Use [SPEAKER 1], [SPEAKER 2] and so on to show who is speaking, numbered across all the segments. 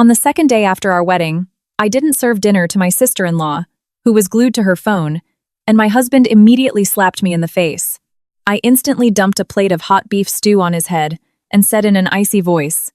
[SPEAKER 1] On the second day after our wedding, I didn't serve dinner to my sister-in-law, who was glued to her phone, and my husband immediately slapped me in the face. I instantly dumped a plate of hot beef stew on his head and said in an icy voice,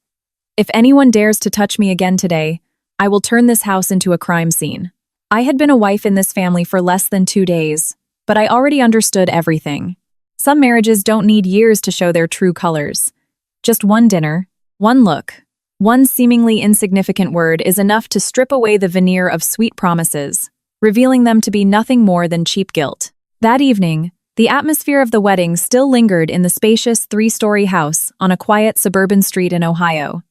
[SPEAKER 1] "If anyone dares to touch me again today, I will turn this house into a crime scene." I had been a wife in this family for less than 2 days, but I already understood everything. Some marriages don't need years to show their true colors. Just one dinner, one look, one seemingly insignificant word is enough to strip away the veneer of sweet promises, revealing them to be nothing more than cheap guilt. That evening, the atmosphere of the wedding still lingered in the spacious 3-story house on a quiet suburban street in Ohio.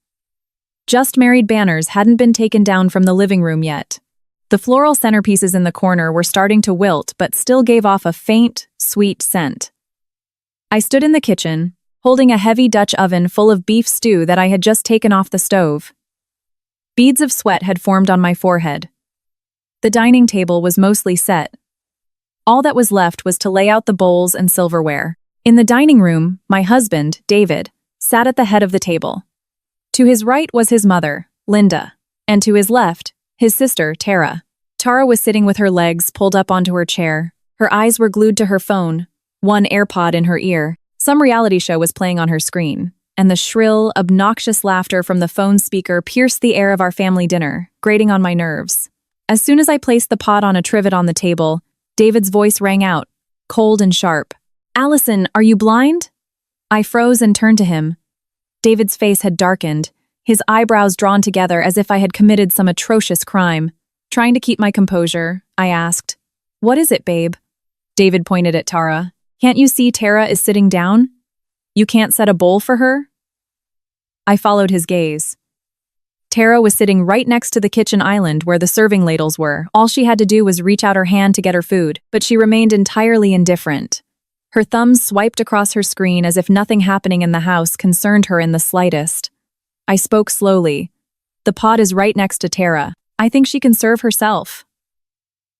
[SPEAKER 1] Just married banners hadn't been taken down from the living room yet. The floral centerpieces in the corner were starting to wilt but still gave off a faint, sweet scent. I stood in the kitchen, holding a heavy Dutch oven full of beef stew that I had just taken off the stove. Beads of sweat had formed on my forehead. The dining table was mostly set. All that was left was to lay out the bowls and silverware. In the dining room, my husband, David, sat at the head of the table. To his right was his mother, Linda, and to his left, his sister, Tara. Tara was sitting with her legs pulled up onto her chair. Her eyes were glued to her phone, one AirPod in her ear. Some reality show was playing on her screen, and the shrill, obnoxious laughter from the phone speaker pierced the air of our family dinner, grating on my nerves. As soon as I placed the pot on a trivet on the table, David's voice rang out, cold and sharp. "Allison, are you blind?" I froze and turned to him. David's face had darkened, his eyebrows drawn together as if I had committed some atrocious crime. Trying to keep my composure, I asked, "What is it, babe?" David pointed at Tara. "Can't you see Tara is sitting down? You can't set a bowl for her?" I followed his gaze. Tara was sitting right next to the kitchen island where the serving ladles were. All she had to do was reach out her hand to get her food, but she remained entirely indifferent. Her thumbs swiped across her screen as if nothing happening in the house concerned her in the slightest. I spoke slowly. "The pot is right next to Tara. I think she can serve herself."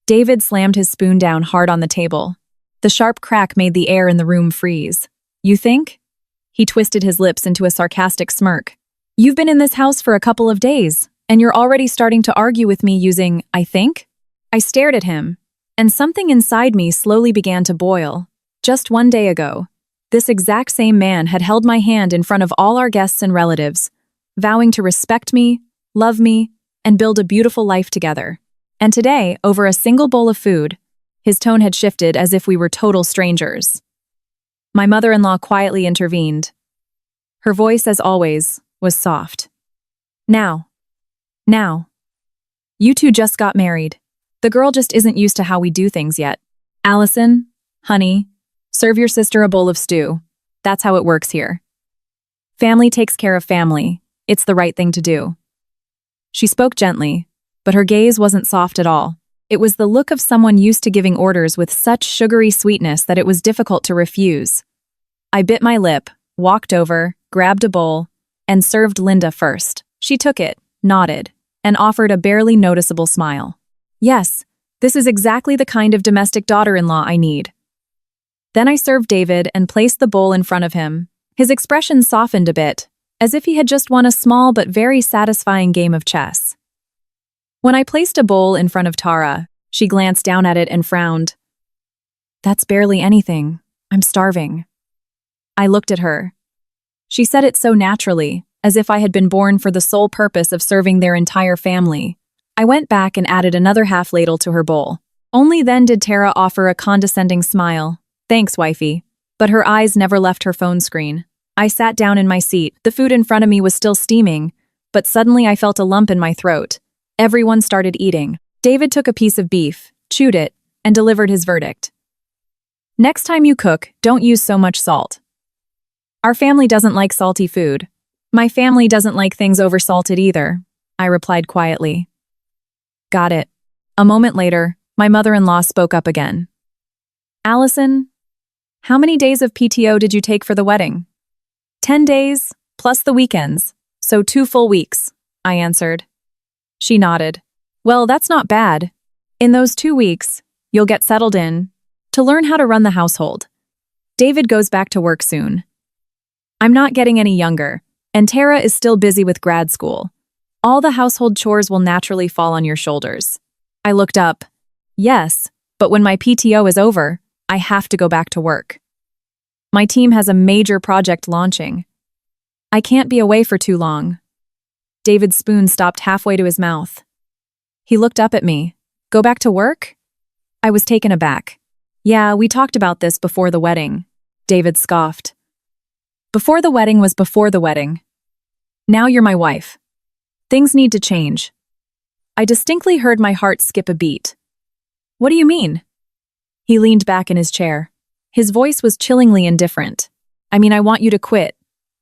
[SPEAKER 1] David slammed his spoon down hard on the table. The sharp crack made the air in the room freeze. "You think?" He twisted his lips into a sarcastic smirk. "You've been in this house for a couple of days, and you're already starting to argue with me using 'I think'?" I stared at him, and something inside me slowly began to boil. Just 1 day ago, this exact same man had held my hand in front of all our guests and relatives, vowing to respect me, love me, and build a beautiful life together. And today, over a single bowl of food, his tone had shifted as if we were total strangers. My mother-in-law quietly intervened. Her voice, as always, was soft. Now. You two just got married. The girl just isn't used to how we do things yet. Allison, honey, serve your sister a bowl of stew. That's how it works here. Family takes care of family. It's the right thing to do." She spoke gently, but her gaze wasn't soft at all. It was the look of someone used to giving orders with such sugary sweetness that it was difficult to refuse. I bit my lip, walked over, grabbed a bowl, and served Linda first. She took it, nodded, and offered a barely noticeable smile. "Yes, this is exactly the kind of domestic daughter-in-law I need." Then I served David and placed the bowl in front of him. His expression softened a bit, as if he had just won a small but very satisfying game of chess. When I placed a bowl in front of Tara, she glanced down at it and frowned. "That's barely anything. I'm starving." I looked at her. She said it so naturally, as if I had been born for the sole purpose of serving their entire family. I went back and added another half ladle to her bowl. Only then did Tara offer a condescending smile. "Thanks, wifey." But her eyes never left her phone screen. I sat down in my seat. The food in front of me was still steaming, but suddenly I felt a lump in my throat. Everyone started eating. David took a piece of beef, chewed it, and delivered his verdict. "Next time you cook, don't use so much salt." "Our family doesn't like salty food. My family doesn't like things oversalted either," I replied quietly. "Got it." A moment later, my mother-in-law spoke up again. "Allison, how many days of PTO did you take for the wedding?" 10 days, plus the weekends, so 2 full weeks, I answered. She nodded. "Well, that's not bad. In those 2 weeks, you'll get settled in, to learn how to run the household. David goes back to work soon. I'm not getting any younger, and Tara is still busy with grad school. All the household chores will naturally fall on your shoulders. I looked up. Yes, but when my PTO is over, I have to go back to work. My team has a major project launching. I can't be away for too long. David's spoon stopped halfway to his mouth. He looked up at me. Go back to work? I was taken aback. Yeah, we talked about this before the wedding. David scoffed. Before the wedding was before the wedding. Now you're my wife. Things need to change. I distinctly heard my heart skip a beat. What do you mean? He leaned back in his chair. His voice was chillingly indifferent. I mean, I want you to quit.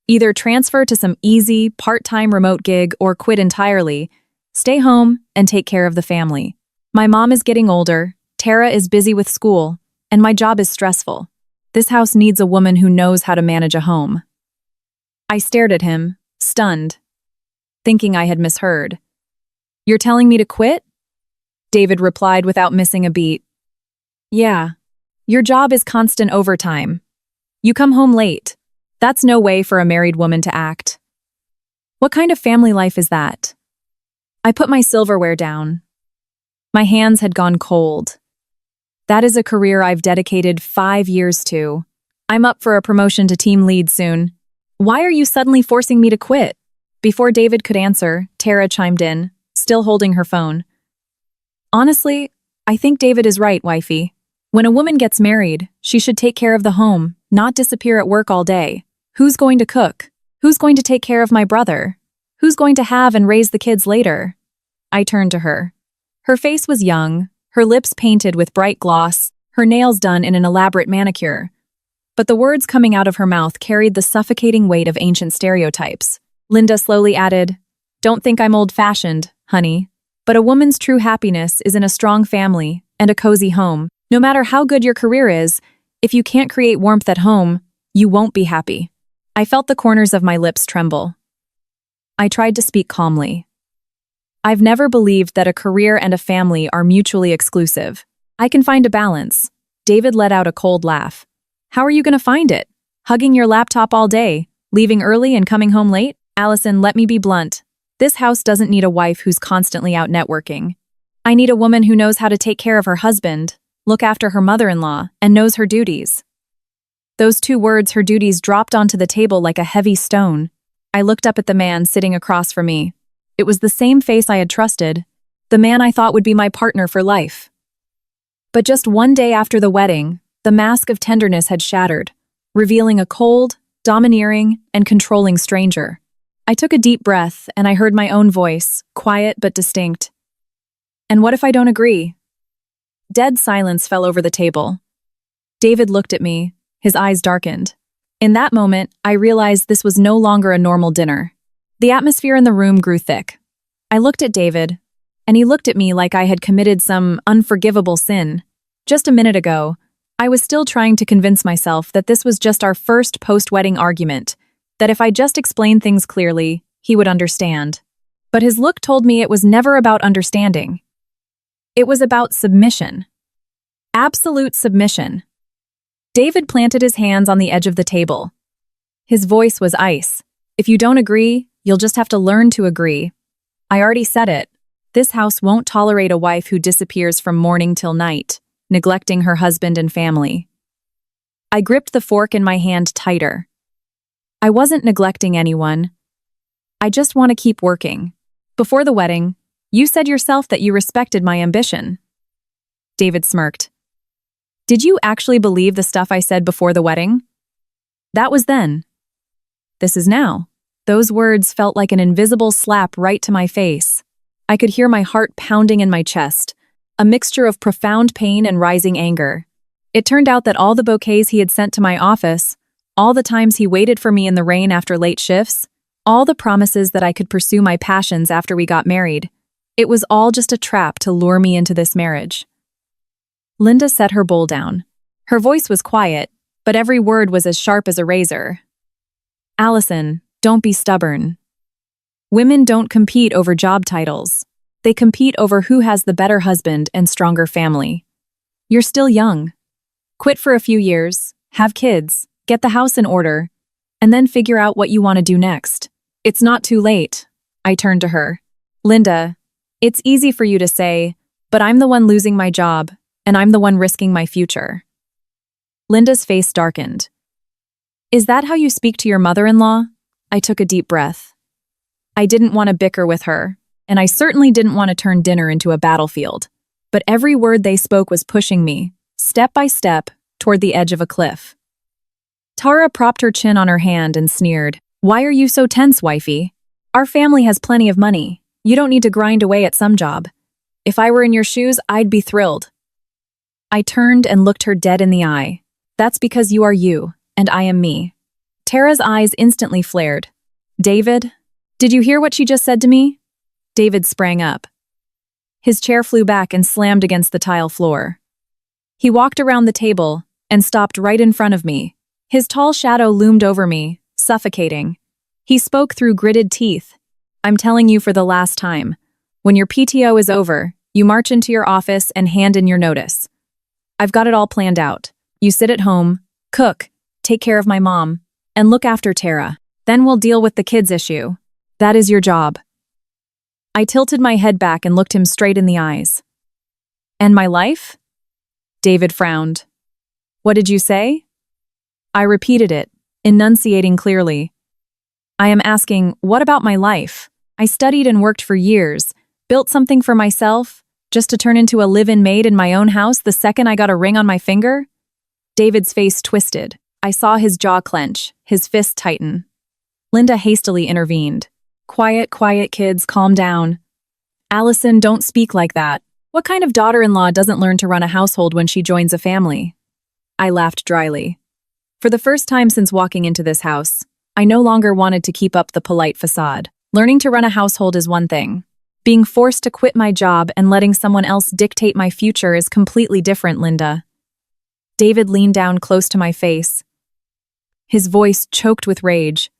[SPEAKER 1] Either transfer to some easy, part-time remote gig or quit entirely. Stay home and take care of the family. My mom is getting older, Tara is busy with school, and my job is stressful. This house needs a woman who knows how to manage a home. I stared at him, stunned, thinking I had misheard. You're telling me to quit? David replied without missing a beat. Yeah. Your job is constant overtime. You come home late. That's no way for a married woman to act. What kind of family life is that? I put my silverware down. My hands had gone cold. That is a career I've dedicated 5 years to. I'm up for a promotion to team lead soon. Why are you suddenly forcing me to quit? Before David could answer, Tara chimed in, still holding her phone. Honestly, I think David is right, wifey. When a woman gets married, she should take care of the home, not disappear at work all day. Who's going to cook? Who's going to take care of my brother? Who's going to have and raise the kids later? I turned to her. Her face was young, her lips painted with bright gloss, her nails done in an elaborate manicure. But the words coming out of her mouth carried the suffocating weight of ancient stereotypes. Linda slowly added, Don't think I'm old-fashioned, honey, but a woman's true happiness is in a strong family and a cozy home. No matter how good your career is, if you can't create warmth at home, you won't be happy. I felt the corners of my lips tremble. I tried to speak calmly. I've never believed that a career and a family are mutually exclusive. I can find a balance. David let out a cold laugh. How are you going to find it? Hugging your laptop all day, leaving early and coming home late? Allison, let me be blunt. This house doesn't need a wife who's constantly out networking. I need a woman who knows how to take care of her husband, look after her mother-in-law, and knows her duties. Those 2 words, her duties, dropped onto the table like a heavy stone. I looked up at the man sitting across from me. It was the same face I had trusted, the man I thought would be my partner for life. But just one day after the wedding, the mask of tenderness had shattered, revealing a cold, domineering, and controlling stranger. I took a deep breath and I heard my own voice, quiet but distinct. And what if I don't agree? Dead silence fell over the table. David looked at me, his eyes darkened. In that moment, I realized this was no longer a normal dinner. The atmosphere in the room grew thick. I looked at David, and he looked at me like I had committed some unforgivable sin. Just a minute ago, I was still trying to convince myself that this was just our first post-wedding argument, that if I just explained things clearly, he would understand. But his look told me it was never about understanding. It was about submission. Absolute submission. David planted his hands on the edge of the table. His voice was ice. If you don't agree, you'll just have to learn to agree. I already said it. This house won't tolerate a wife who disappears from morning till night, neglecting her husband and family. I gripped the fork in my hand tighter. I wasn't neglecting anyone. I just want to keep working. Before the wedding, you said yourself that you respected my ambition. David smirked. Did you actually believe the stuff I said before the wedding? That was then. This is now. Those words felt like an invisible slap right to my face. I could hear my heart pounding in my chest, a mixture of profound pain and rising anger. It turned out that all the bouquets he had sent to my office, all the times he waited for me in the rain after late shifts, all the promises that I could pursue my passions after we got married, it was all just a trap to lure me into this marriage. Linda set her bowl down. Her voice was quiet, but every word was as sharp as a razor. Allison, don't be stubborn. Women don't compete over job titles. They compete over who has the better husband and stronger family. You're still young. Quit for a few years, have kids, get the house in order, and then figure out what you want to do next. It's not too late. I turned to her. Linda, it's easy for you to say, but I'm the one losing my job, and I'm the one risking my future. Linda's face darkened. Is that how you speak to your mother-in-law? I took a deep breath. I didn't want to bicker with her, and I certainly didn't want to turn dinner into a battlefield. But every word they spoke was pushing me, step by step, toward the edge of a cliff. Tara propped her chin on her hand and sneered. Why are you so tense, wifey? Our family has plenty of money. You don't need to grind away at some job. If I were in your shoes, I'd be thrilled. I turned and looked her dead in the eye. That's because you are you, and I am me. Tara's eyes instantly flared. David? Did you hear what she just said to me? David sprang up. His chair flew back and slammed against the tile floor. He walked around the table and stopped right in front of me. His tall shadow loomed over me, suffocating. He spoke through gritted teeth. I'm telling you for the last time. When your PTO is over, you march into your office and hand in your notice. I've got it all planned out. You sit at home, cook, take care of my mom, and look after Tara. Then we'll deal with the kids issue. That is your job. I tilted my head back and looked him straight in the eyes. And my life? David frowned. What did you say? I repeated it, enunciating clearly. I am asking, what about my life? I studied and worked for years, built something for myself, just to turn into a live-in maid in my own house the second I got a ring on my finger? David's face twisted. I saw his jaw clench, his fist tighten. Linda hastily intervened. Quiet, kids, calm down. Allison, don't speak like that. What kind of daughter-in-law doesn't learn to run a household when she joins a family? I laughed dryly. For the first time since walking into this house, I no longer wanted to keep up the polite facade. Learning to run a household is one thing. Being forced to quit my job and letting someone else dictate my future is completely different, Linda. David leaned down close to my face. His voice choked with rage.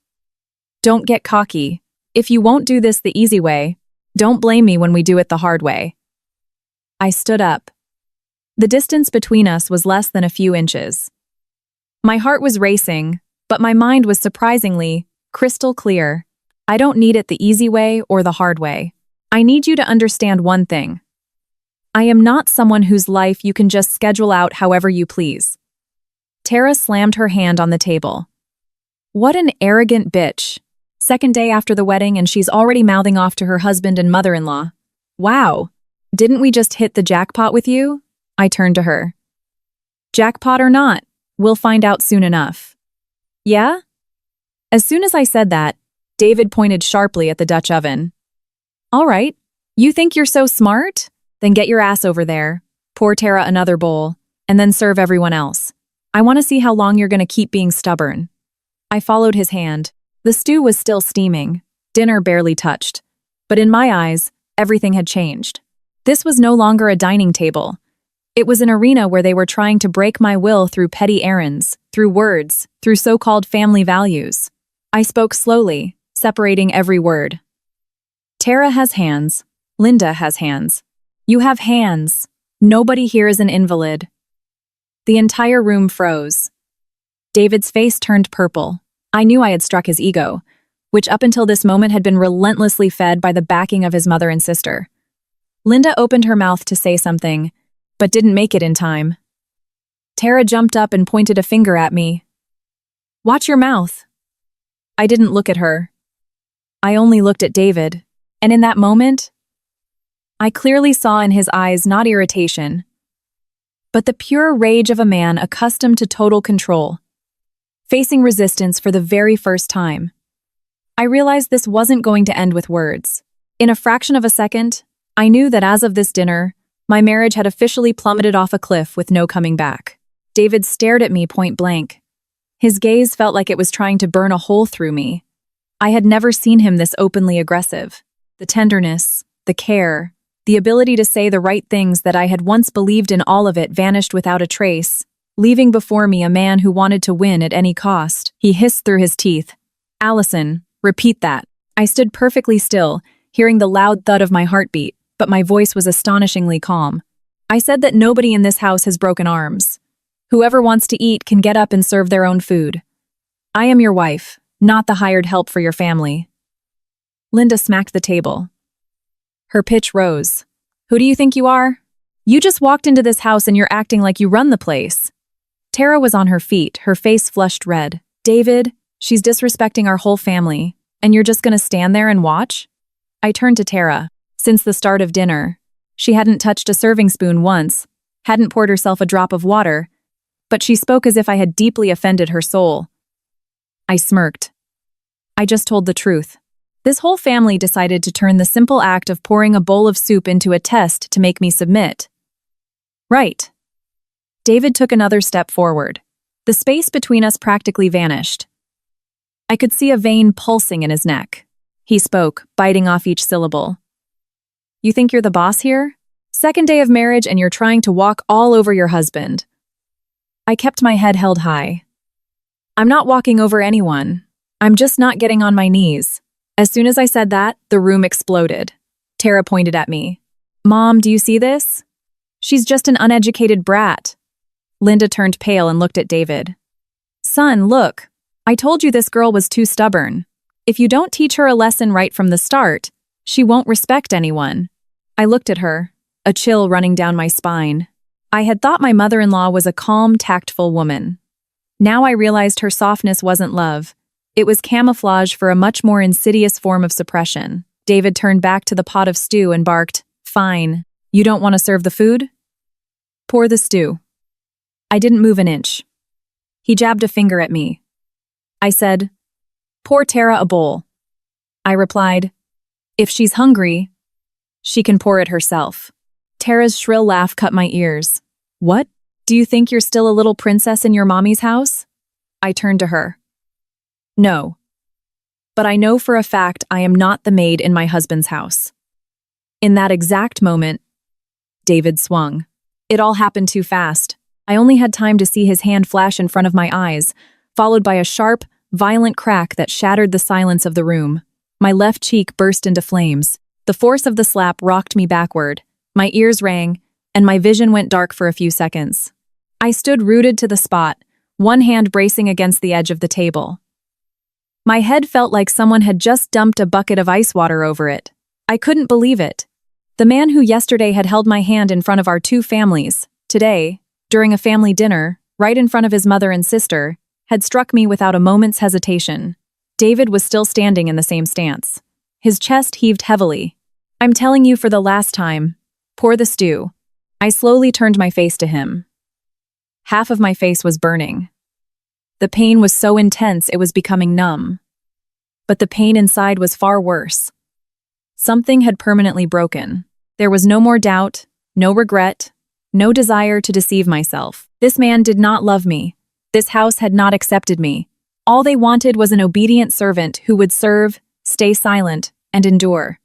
[SPEAKER 1] Don't get cocky. If you won't do this the easy way, don't blame me when we do it the hard way. I stood up. The distance between us was less than a few inches. My heart was racing, but my mind was surprisingly crystal clear. I don't need it the easy way or the hard way. I need you to understand one thing. I am not someone whose life you can just schedule out however you please. Tara slammed her hand on the table. What an arrogant bitch. Second day after the wedding and she's already mouthing off to her husband and mother-in-law. Wow. Didn't we just hit the jackpot with you? I turned to her. Jackpot or not, we'll find out soon enough. Yeah? As soon as I said that, David pointed sharply at the Dutch oven. All right, you think you're so smart? Then get your ass over there, pour Tara another bowl, and then serve everyone else. I want to see how long you're going to keep being stubborn. I followed his hand. The stew was still steaming, dinner barely touched. But in my eyes, everything had changed. This was no longer a dining table. It was an arena where they were trying to break my will through petty errands, through words, through so-called family values. I spoke slowly, separating every word. Tara has hands. Linda has hands. You have hands. Nobody here is an invalid. The entire room froze. David's face turned purple. I knew I had struck his ego, which up until this moment had been relentlessly fed by the backing of his mother and sister. Linda opened her mouth to say something, but didn't make it in time. Tara jumped up and pointed a finger at me. Watch your mouth. I didn't look at her. I only looked at David, and in that moment, I clearly saw in his eyes not irritation, but the pure rage of a man accustomed to total control, facing resistance for the very first time. I realized this wasn't going to end with words. In a fraction of a second, I knew that as of this dinner, my marriage had officially plummeted off a cliff with no coming back. David stared at me point blank. His gaze felt like it was trying to burn a hole through me. I had never seen him this openly aggressive. The tenderness, the care, the ability to say the right things that I had once believed in, all of it vanished without a trace, leaving before me a man who wanted to win at any cost. He hissed through his teeth. Allison, repeat that. I stood perfectly still, hearing the loud thud of my heartbeat, but my voice was astonishingly calm. I said that nobody in this house has broken arms. Whoever wants to eat can get up and serve their own food. I am your wife, not the hired help for your family. Linda smacked the table. Her pitch rose. Who do you think you are? You just walked into this house and you're acting like you run the place. Tara was on her feet, her face flushed red. David, she's disrespecting our whole family, and you're just gonna stand there and watch? I turned to Tara. Since the start of dinner, she hadn't touched a serving spoon once, hadn't poured herself a drop of water, but she spoke as if I had deeply offended her soul. I smirked. I just told the truth. This whole family decided to turn the simple act of pouring a bowl of soup into a test to make me submit. Right. David took another step forward. The space between us practically vanished. I could see a vein pulsing in his neck. He spoke, biting off each syllable. You think you're the boss here? Second day of marriage and you're trying to walk all over your husband. I kept my head held high. I'm not walking over anyone. I'm just not getting on my knees. As soon as I said that, the room exploded. Tara pointed at me. Mom, do you see this? She's just an uneducated brat. Linda turned pale and looked at David. Son, look. I told you this girl was too stubborn. If you don't teach her a lesson right from the start, she won't respect anyone. I looked at her, a chill running down my spine. I had thought my mother-in-law was a calm, tactful woman. Now I realized her softness wasn't love. It was camouflage for a much more insidious form of suppression. David turned back to the pot of stew and barked, Fine. You don't want to serve the food? Pour the stew. I didn't move an inch. He jabbed a finger at me. I said, Pour Tara a bowl. I replied, If she's hungry, she can pour it herself. Tara's shrill laugh cut my ears. What? Do you think you're still a little princess in your mommy's house? I turned to her. No. But I know for a fact I am not the maid in my husband's house. In that exact moment, David swung. It all happened too fast. I only had time to see his hand flash in front of my eyes, followed by a sharp, violent crack that shattered the silence of the room. My left cheek burst into flames. The force of the slap rocked me backward. My ears rang, and my vision went dark for a few seconds. I stood rooted to the spot, one hand bracing against the edge of the table. My head felt like someone had just dumped a bucket of ice water over it. I couldn't believe it. The man who yesterday had held my hand in front of our two families, today, during a family dinner, right in front of his mother and sister, had struck me without a moment's hesitation. David was still standing in the same stance. His chest heaved heavily. I'm telling you for the last time, pour the stew. I slowly turned my face to him. Half of my face was burning. The pain was so intense it was becoming numb. But the pain inside was far worse. Something had permanently broken. There was no more doubt, no regret, no desire to deceive myself. This man did not love me. This house had not accepted me. All they wanted was an obedient servant who would serve, stay silent, and endure.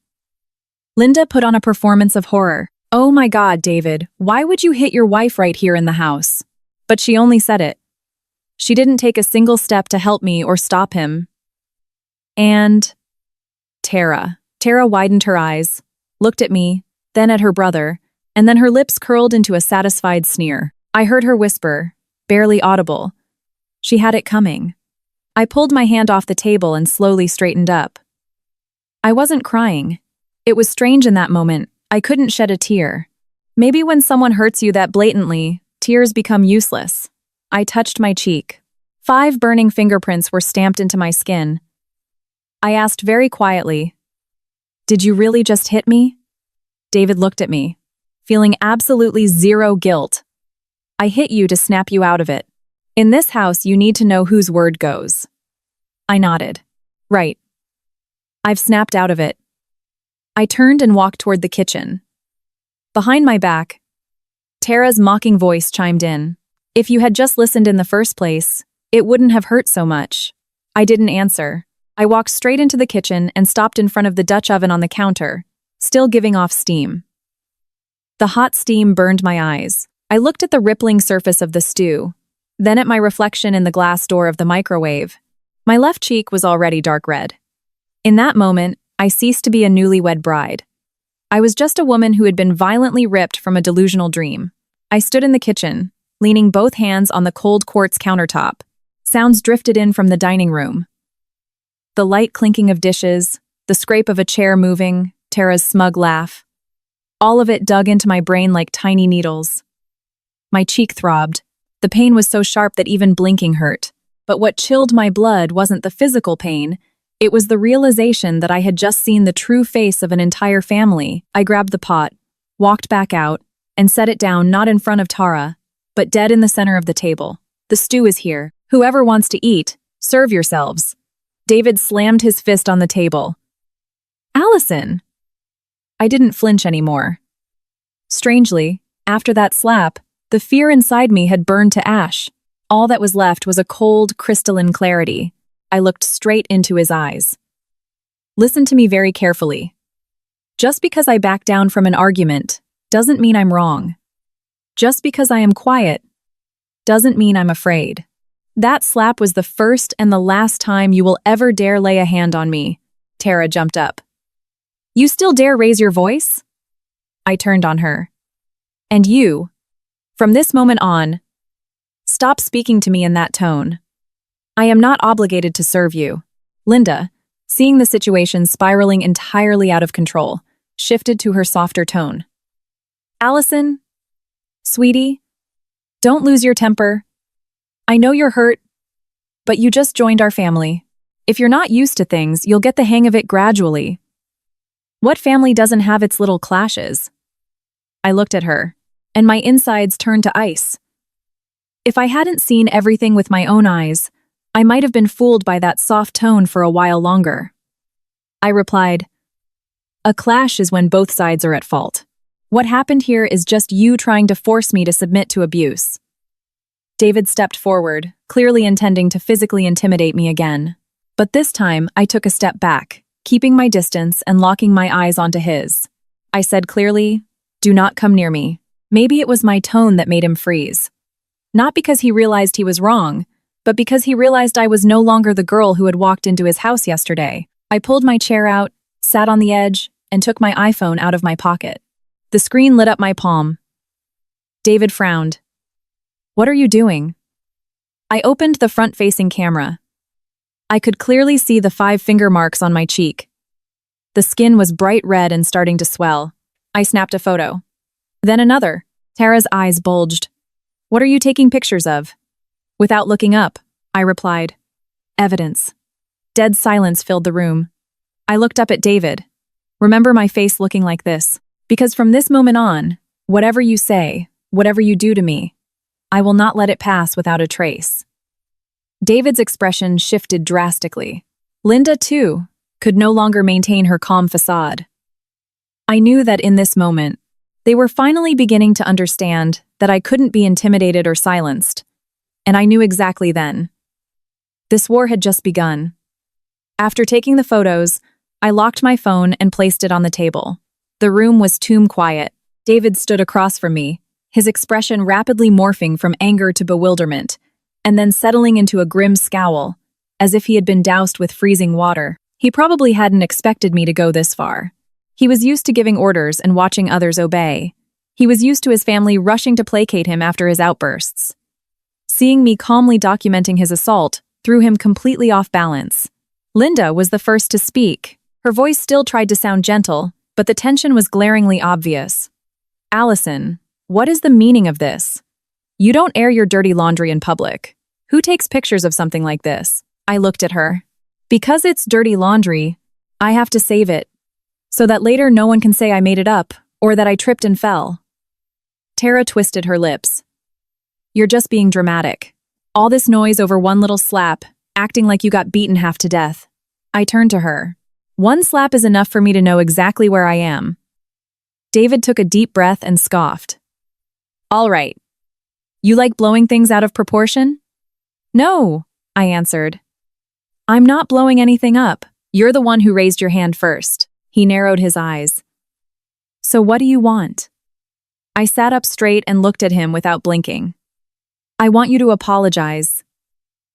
[SPEAKER 1] Linda put on a performance of horror. Oh my God, David, why would you hit your wife right here in the house? But she only said it. She didn't take a single step to help me or stop him. And Tara. Tara widened her eyes, looked at me, then at her brother, and then her lips curled into a satisfied sneer. I heard her whisper, barely audible. She had it coming. I pulled my hand off the table and slowly straightened up. I wasn't crying. It was strange in that moment. I couldn't shed a tear. Maybe when someone hurts you that blatantly, tears become useless. I touched my cheek. 5 burning fingerprints were stamped into my skin. I asked very quietly, Did you really just hit me? David looked at me, feeling absolutely zero guilt. I hit you to snap you out of it. In this house, you need to know whose word goes. I nodded. Right. I've snapped out of it. I turned and walked toward the kitchen. Behind my back, Tara's mocking voice chimed in. If you had just listened in the first place, it wouldn't have hurt so much. I didn't answer. I walked straight into the kitchen and stopped in front of the Dutch oven on the counter, still giving off steam. The hot steam burned my eyes. I looked at the rippling surface of the stew, then at my reflection in the glass door of the microwave. My left cheek was already dark red. In that moment, I ceased to be a newlywed bride. I was just a woman who had been violently ripped from a delusional dream. I stood in the kitchen, leaning both hands on the cold quartz countertop. Sounds drifted in from the dining room. The light clinking of dishes, the scrape of a chair moving, Tara's smug laugh. All of it dug into my brain like tiny needles. My cheek throbbed. The pain was so sharp that even blinking hurt. But what chilled my blood wasn't the physical pain. It was the realization that I had just seen the true face of an entire family. I grabbed the pot, walked back out, and set it down not in front of Tara, but dead in the center of the table. The stew is here. Whoever wants to eat, serve yourselves. David slammed his fist on the table. Allison! I didn't flinch anymore. Strangely, after that slap, the fear inside me had burned to ash. All that was left was a cold, crystalline clarity. I looked straight into his eyes. Listen to me very carefully. Just because I back down from an argument doesn't mean I'm wrong. Just because I am quiet doesn't mean I'm afraid. That slap was the first and the last time you will ever dare lay a hand on me. Tara jumped up. You still dare raise your voice? I turned on her. And you, from this moment on, stop speaking to me in that tone. I am not obligated to serve you. Linda, seeing the situation spiraling entirely out of control, shifted to her softer tone. Allison, sweetie, don't lose your temper. I know you're hurt, but you just joined our family. If you're not used to things, you'll get the hang of it gradually. What family doesn't have its little clashes? I looked at her, and my insides turned to ice. If I hadn't seen everything with my own eyes, I might have been fooled by that soft tone for a while longer. I replied, a clash is when both sides are at fault. What happened here is just you trying to force me to submit to abuse. David stepped forward, clearly intending to physically intimidate me again. But this time, I took a step back, keeping my distance and locking my eyes onto his. I said clearly, do not come near me. Maybe it was my tone that made him freeze. Not because he realized he was wrong, but because he realized I was no longer the girl who had walked into his house yesterday. I pulled my chair out, sat on the edge, and took my iPhone out of my pocket. The screen lit up my palm. David frowned. What are you doing? I opened the front-facing camera. I could clearly see the 5 finger marks on my cheek. The skin was bright red and starting to swell. I snapped a photo. Then another. Tara's eyes bulged. What are you taking pictures of? Without looking up, I replied. Evidence. Dead silence filled the room. I looked up at David. Remember my face looking like this, because from this moment on, whatever you say, whatever you do to me, I will not let it pass without a trace. David's expression shifted drastically. Linda, too, could no longer maintain her calm facade. I knew that in this moment, they were finally beginning to understand that I couldn't be intimidated or silenced, and I knew exactly then. This war had just begun. After taking the photos, I locked my phone and placed it on the table. The room was tomb quiet. David stood across from me, his expression rapidly morphing from anger to bewilderment, and then settling into a grim scowl, as if he had been doused with freezing water. He probably hadn't expected me to go this far. He was used to giving orders and watching others obey. He was used to his family rushing to placate him after his outbursts. Seeing me calmly documenting his assault threw him completely off balance. Linda was the first to speak. Her voice still tried to sound gentle, but the tension was glaringly obvious. Allison, what is the meaning of this? You don't air your dirty laundry in public. Who takes pictures of something like this? I looked at her. Because it's dirty laundry, I have to save it, so that later no one can say I made it up, or that I tripped and fell. Tara twisted her lips. You're just being dramatic. All this noise over one little slap, acting like you got beaten half to death. I turned to her. One slap is enough for me to know exactly where I am. David took a deep breath and scoffed. All right. You like blowing things out of proportion? No, I answered. I'm not blowing anything up. You're the one who raised your hand first. He narrowed his eyes. So what do you want? I sat up straight and looked at him without blinking. I want you to apologize.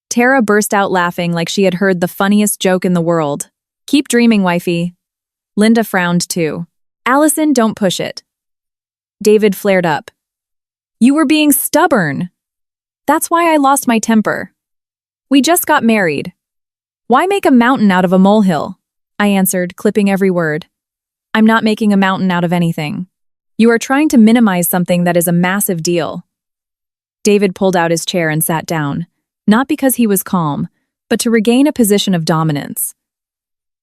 [SPEAKER 1] Tara burst out laughing like she had heard the funniest joke in the world. Keep dreaming, wifey. Linda frowned too. Allison, don't push it. David flared up. You were being stubborn. That's why I lost my temper. We just got married. Why make a mountain out of a molehill? I answered, clipping every word. I'm not making a mountain out of anything. You are trying to minimize something that is a massive deal. David pulled out his chair and sat down, not because he was calm, but to regain a position of dominance.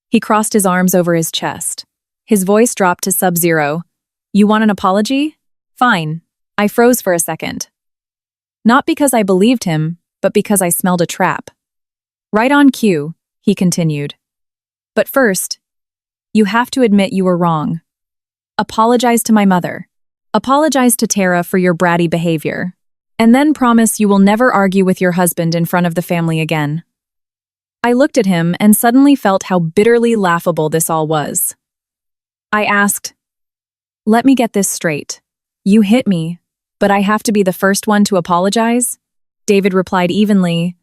[SPEAKER 1] He crossed his arms over his chest. His voice dropped to sub-zero. You want an apology? Fine. I froze for a second. Not because I believed him, but because I smelled a trap. Right on cue, he continued. But first, you have to admit you were wrong. Apologize to my mother. Apologize to Tara for your bratty behavior. And then promise you will never argue with your husband in front of the family again. I looked at him and suddenly felt how bitterly laughable this all was. I asked, let me get this straight. You hit me, but I have to be the first one to apologize? David replied evenly,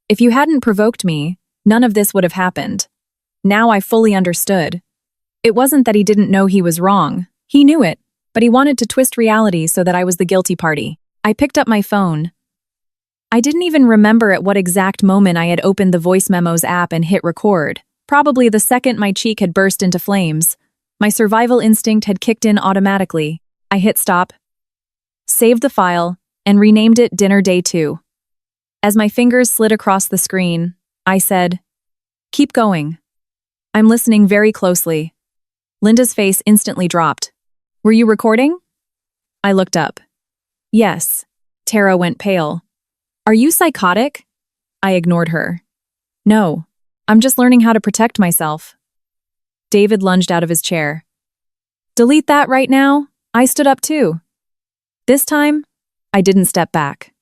[SPEAKER 1] if you hadn't provoked me, none of this would have happened. Now I fully understood. It wasn't that he didn't know he was wrong. He knew it, but he wanted to twist reality so that I was the guilty party. I picked up my phone. I didn't even remember at what exact moment I had opened the voice memos app and hit record. Probably the second my cheek had burst into flames. My survival instinct had kicked in automatically. I hit stop, saved the file, and renamed it Dinner Day 2. As my fingers slid across the screen, I said, keep going. I'm listening very closely. Linda's face instantly dropped. Were you recording? I looked up. Yes. Tara went pale. Are you psychotic? I ignored her. No, I'm just learning how to protect myself. David lunged out of his chair. Delete that right now? I stood up too. This time, I didn't step back.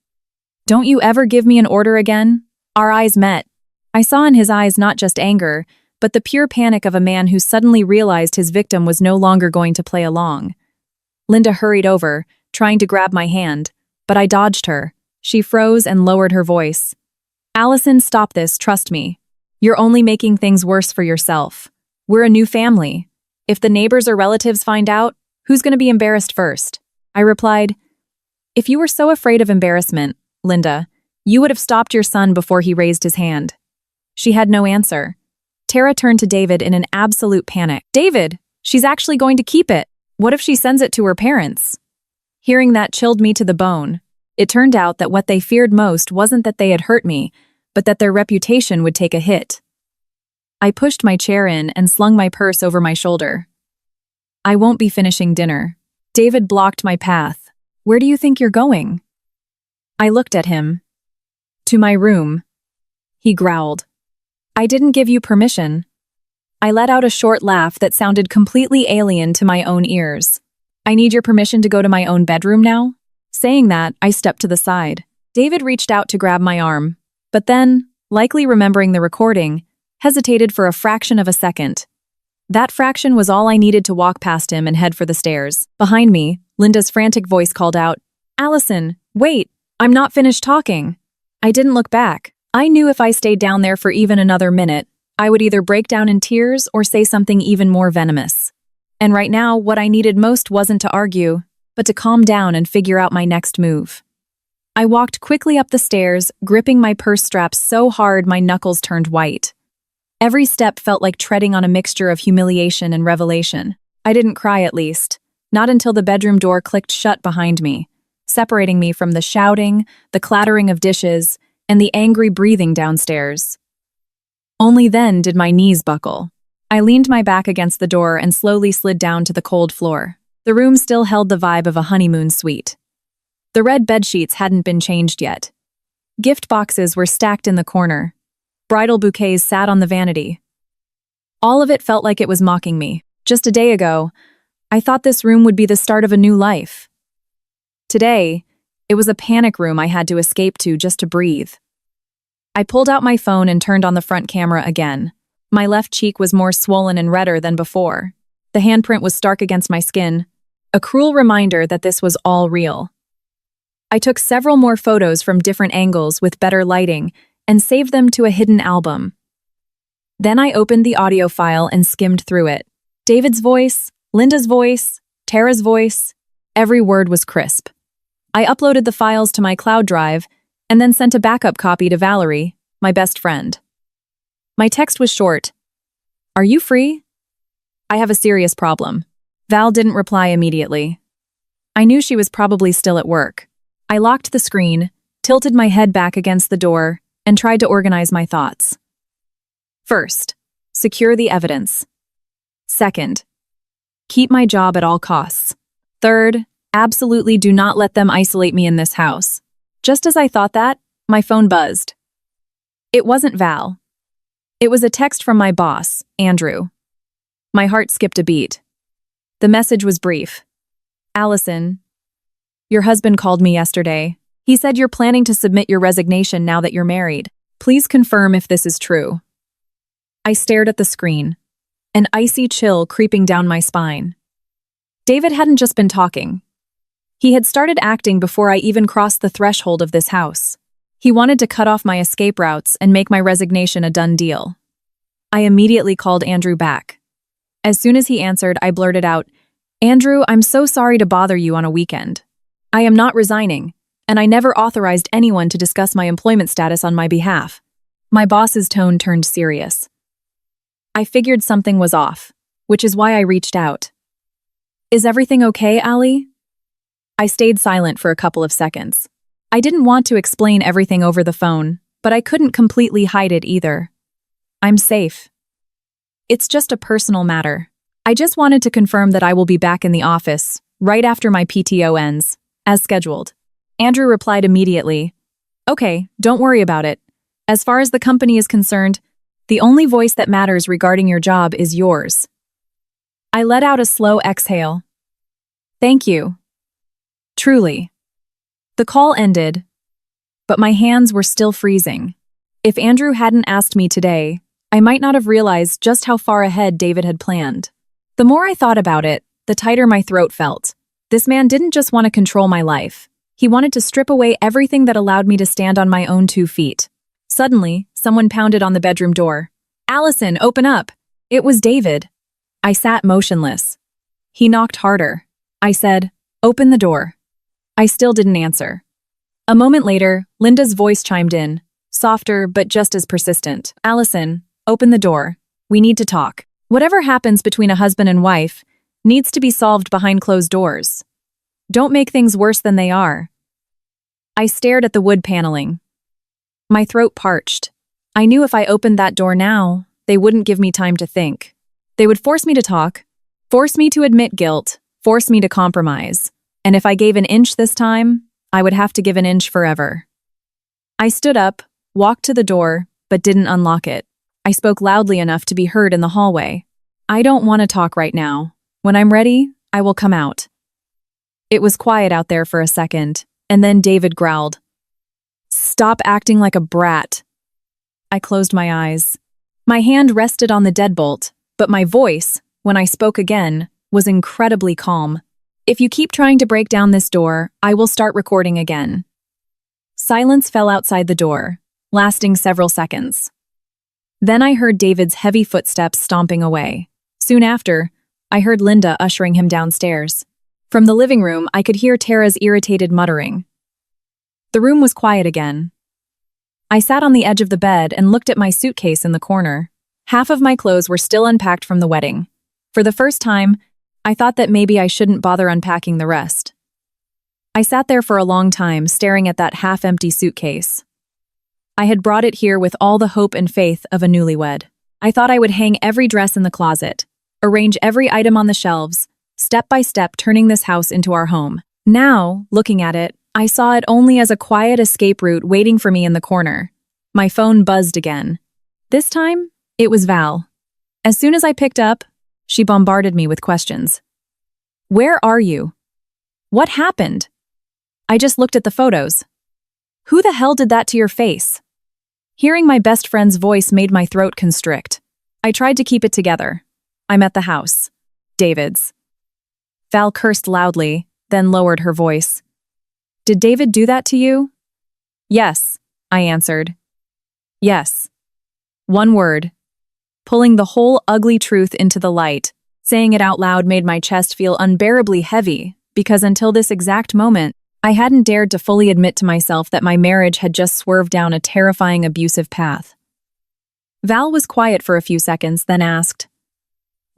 [SPEAKER 1] Don't you ever give me an order again? Our eyes met. I saw in his eyes not just anger, but the pure panic of a man who suddenly realized his victim was no longer going to play along. Linda hurried over, trying to grab my hand, but I dodged her. She froze and lowered her voice. Allison, stop this, trust me. You're only making things worse for yourself. We're a new family. If the neighbors or relatives find out, who's going to be embarrassed first? I replied, if you were so afraid of embarrassment, Linda, you would have stopped your son before he raised his hand. She had no answer. Tara turned to David in an absolute panic. David, she's actually going to keep it. What if she sends it to her parents? Hearing that chilled me to the bone. It turned out that what they feared most wasn't that they had hurt me, but that their reputation would take a hit. I pushed my chair in and slung my purse over my shoulder. I won't be finishing dinner. David blocked my path. Where do you think you're going? I looked at him. To my room. He growled. I didn't give you permission. I let out a short laugh that sounded completely alien to my own ears. I need your permission to go to my own bedroom now? Saying that, I stepped to the side. David reached out to grab my arm, but then, likely remembering the recording, hesitated for a fraction of a second. That fraction was all I needed to walk past him and head for the stairs. Behind me, Linda's frantic voice called out, Allison, wait, I'm not finished talking. I didn't look back. I knew if I stayed down there for even another minute, I would either break down in tears or say something even more venomous. And right now, what I needed most wasn't to argue, but to calm down and figure out my next move. I walked quickly up the stairs, gripping my purse straps so hard my knuckles turned white. Every step felt like treading on a mixture of humiliation and revelation. I didn't cry, at least, not until the bedroom door clicked shut behind me, separating me from the shouting, the clattering of dishes, and the angry breathing downstairs. Only then did my knees buckle. I leaned my back against the door and slowly slid down to the cold floor. The room still held the vibe of a honeymoon suite. The red bedsheets hadn't been changed yet. Gift boxes were stacked in the corner. Bridal bouquets sat on the vanity. All of it felt like it was mocking me. Just a day ago, I thought this room would be the start of a new life. Today, it was a panic room I had to escape to just to breathe. I pulled out my phone and turned on the front camera again. My left cheek was more swollen and redder than before. The handprint was stark against my skin, a cruel reminder that this was all real. I took several more photos from different angles with better lighting and saved them to a hidden album. Then I opened the audio file and skimmed through it. David's voice, Linda's voice, Tara's voice, every word was crisp. I uploaded the files to my cloud drive and then sent a backup copy to Valerie, my best friend. My text was short. Are you free? I have a serious problem. Val didn't reply immediately. I knew she was probably still at work. I locked the screen, tilted my head back against the door, and tried to organize my thoughts. First, secure the evidence. Second, keep my job at all costs. Third, absolutely do not let them isolate me in this house. Just as I thought that, my phone buzzed. It wasn't Val. It was a text from my boss, Andrew. My heart skipped a beat. The message was brief. Allison, your husband called me yesterday. He said you're planning to submit your resignation now that you're married. Please confirm if this is true. I stared at the screen, an icy chill creeping down my spine. David hadn't just been talking. He had started acting before I even crossed the threshold of this house. He wanted to cut off my escape routes and make my resignation a done deal. I immediately called Andrew back. As soon as he answered, I blurted out, Andrew, I'm so sorry to bother you on a weekend. I am not resigning, and I never authorized anyone to discuss my employment status on my behalf. My boss's tone turned serious. I figured something was off, which is why I reached out. Is everything okay, Allie? I stayed silent for a couple of seconds. I didn't want to explain everything over the phone, but I couldn't completely hide it either. I'm safe. It's just a personal matter. I just wanted to confirm that I will be back in the office, right after my PTO ends, as scheduled. Andrew replied immediately, Okay, don't worry about it. As far as the company is concerned, the only voice that matters regarding your job is yours. I let out a slow exhale. Thank you. Truly. The call ended, but my hands were still freezing. If Andrew hadn't asked me today, I might not have realized just how far ahead David had planned. The more I thought about it, the tighter my throat felt. This man didn't just want to control my life. He wanted to strip away everything that allowed me to stand on my own 2 feet. Suddenly, someone pounded on the bedroom door. Allison, open up! It was David. I sat motionless. He knocked harder. I said, Open the door. I still didn't answer. A moment later, Linda's voice chimed in, softer but just as persistent. Allison, open the door. We need to talk. Whatever happens between a husband and wife needs to be solved behind closed doors. Don't make things worse than they are. I stared at the wood paneling. My throat parched. I knew if I opened that door now, they wouldn't give me time to think. They would force me to talk, force me to admit guilt, force me to compromise. And if I gave an inch this time, I would have to give an inch forever. I stood up, walked to the door, but didn't unlock it. I spoke loudly enough to be heard in the hallway. I don't want to talk right now. When I'm ready, I will come out. It was quiet out there for a second, and then David growled. Stop acting like a brat. I closed my eyes. My hand rested on the deadbolt, but my voice, when I spoke again, was incredibly calm. If you keep trying to break down this door, I will start recording again. Silence fell outside the door, lasting several seconds. Then I heard David's heavy footsteps stomping away. Soon after, I heard Linda ushering him downstairs. From the living room, I could hear Tara's irritated muttering. The room was quiet again. I sat on the edge of the bed and looked at my suitcase in the corner. Half of my clothes were still unpacked from the wedding. For the first time, I thought that maybe I shouldn't bother unpacking the rest. I sat there for a long time, staring at that half-empty suitcase. I had brought it here with all the hope and faith of a newlywed. I thought I would hang every dress in the closet, arrange every item on the shelves, step by step turning this house into our home. Now, looking at it, I saw it only as a quiet escape route waiting for me in the corner. My phone buzzed again. This time, it was Val. As soon as I picked up, she bombarded me with questions. Where are you? What happened? I just looked at the photos. Who the hell did that to your face? Hearing my best friend's voice made my throat constrict. I tried to keep it together. I'm at the house. David's. Val cursed loudly, then lowered her voice. Did David do that to you? Yes, I answered. Yes. One word. Pulling the whole ugly truth into the light, saying it out loud made my chest feel unbearably heavy, because until this exact moment, I hadn't dared to fully admit to myself that my marriage had just swerved down a terrifying abusive path. Val was quiet for a few seconds, then asked,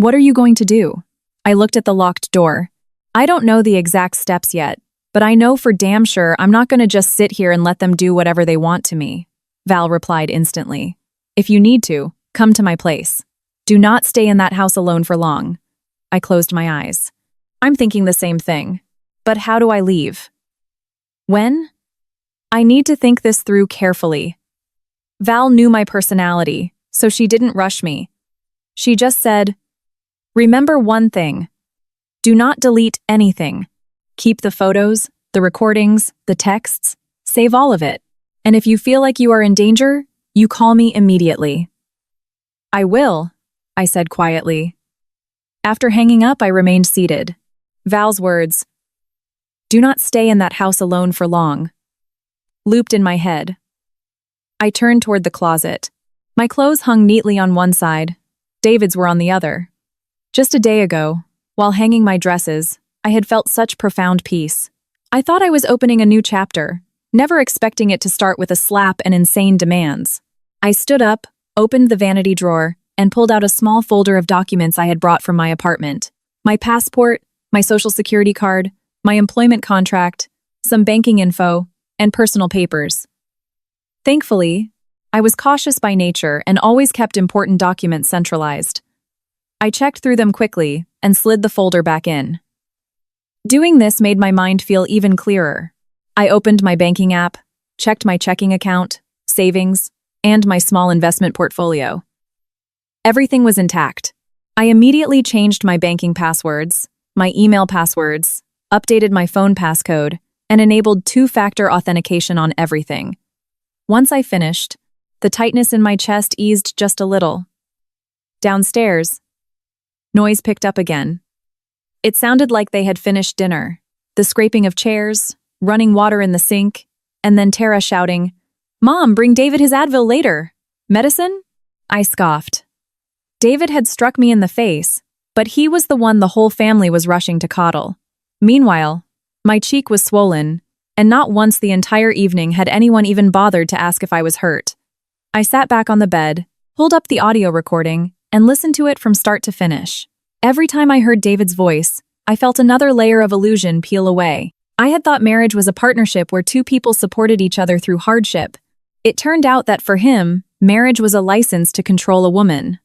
[SPEAKER 1] What are you going to do? I looked at the locked door. I don't know the exact steps yet, but I know for damn sure I'm not going to just sit here and let them do whatever they want to me. Val replied instantly. If you need to, come to my place. Do not stay in that house alone for long. I closed my eyes. I'm thinking the same thing. But how do I leave? When? I need to think this through carefully. Val knew my personality, so she didn't rush me. She just said, remember one thing. Do not delete anything. Keep the photos, the recordings, the texts, save all of it. And if you feel like you are in danger, you call me immediately. I will, I said quietly. After hanging up, I remained seated. Val's words, do not stay in that house alone for long, looped in my head. I turned toward the closet. My clothes hung neatly on one side. David's were on the other. Just a day ago, while hanging my dresses, I had felt such profound peace. I thought I was opening a new chapter, never expecting it to start with a slap and insane demands. I stood up, opened the vanity drawer, and pulled out a small folder of documents I had brought from my apartment. My passport, my social security card, my employment contract, some banking info, and personal papers. Thankfully, I was cautious by nature and always kept important documents centralized. I checked through them quickly and slid the folder back in. Doing this made my mind feel even clearer. I opened my banking app, checked my checking account, savings, and my small investment portfolio. Everything was intact. I immediately changed my banking passwords, my email passwords, updated my phone passcode, and enabled two-factor authentication on everything. Once I finished, the tightness in my chest eased just a little. Downstairs, noise picked up again. It sounded like they had finished dinner. The scraping of chairs, running water in the sink, and then Tara shouting, "Mom, bring David his Advil later. Medicine?" I scoffed. David had struck me in the face, but he was the one the whole family was rushing to coddle. Meanwhile, my cheek was swollen, and not once the entire evening had anyone even bothered to ask if I was hurt. I sat back on the bed, pulled up the audio recording, and listened to it from start to finish. Every time I heard David's voice, I felt another layer of illusion peel away. I had thought marriage was a partnership where two people supported each other through hardship. It turned out that for him, marriage was a license to control a woman.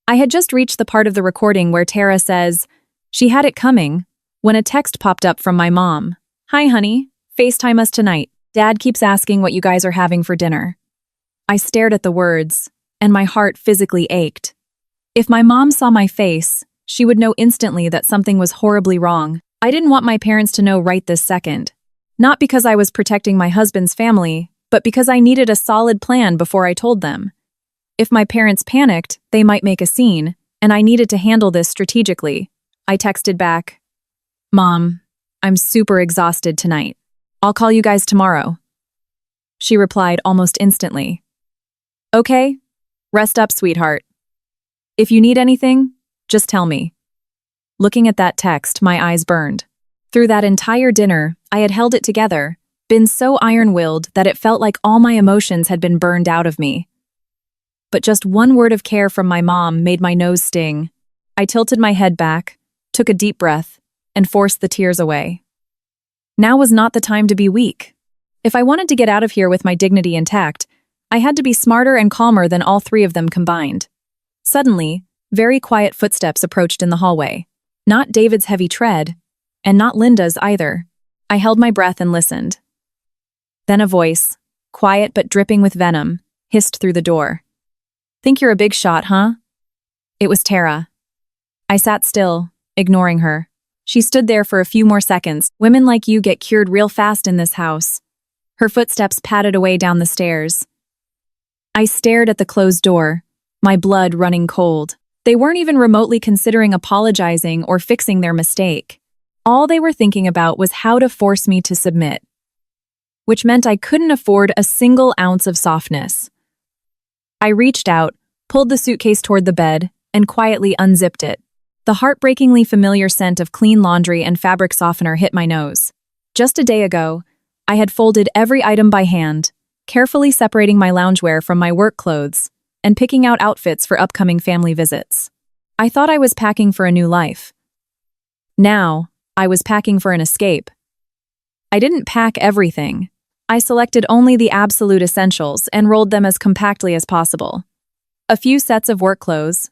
[SPEAKER 1] I had just reached the part of the recording where Tara says, she had it coming, when a text popped up from my mom. "Hi, honey. FaceTime us tonight. Dad keeps asking what you guys are having for dinner." I stared at the words, and my heart physically ached. If my mom saw my face, she would know instantly that something was horribly wrong. I didn't want my parents to know right this second. Not because I was protecting my husband's family, but because I needed a solid plan before I told them. If my parents panicked, they might make a scene, and I needed to handle this strategically. I texted back, "Mom, I'm super exhausted tonight. I'll call you guys tomorrow." She replied almost instantly, "Okay, rest up, sweetheart. If you need anything, just tell me." Looking at that text, my eyes burned. Through that entire dinner, I had held it together, been so iron-willed that it felt like all my emotions had been burned out of me. But just one word of care from my mom made my nose sting. I tilted my head back, took a deep breath, and forced the tears away. Now was not the time to be weak. If I wanted to get out of here with my dignity intact, I had to be smarter and calmer than all three of them combined. Suddenly, very quiet footsteps approached in the hallway. Not David's heavy tread, and not Linda's either. I held my breath and listened. Then a voice, quiet but dripping with venom, hissed through the door. "Think you're a big shot, huh?" It was Tara. I sat still, ignoring her. She stood there for a few more seconds. "Women like you get cured real fast in this house." Her footsteps padded away down the stairs. I stared at the closed door, my blood running cold. They weren't even remotely considering apologizing or fixing their mistake. All they were thinking about was how to force me to submit, which meant I couldn't afford a single ounce of softness. I reached out, pulled the suitcase toward the bed, and quietly unzipped it. The heartbreakingly familiar scent of clean laundry and fabric softener hit my nose. Just a day ago, I had folded every item by hand, carefully separating my loungewear from my work clothes, and picking out outfits for upcoming family visits. I thought I was packing for a new life. Now, I was packing for an escape. I didn't pack everything. I selected only the absolute essentials and rolled them as compactly as possible. A few sets of work clothes,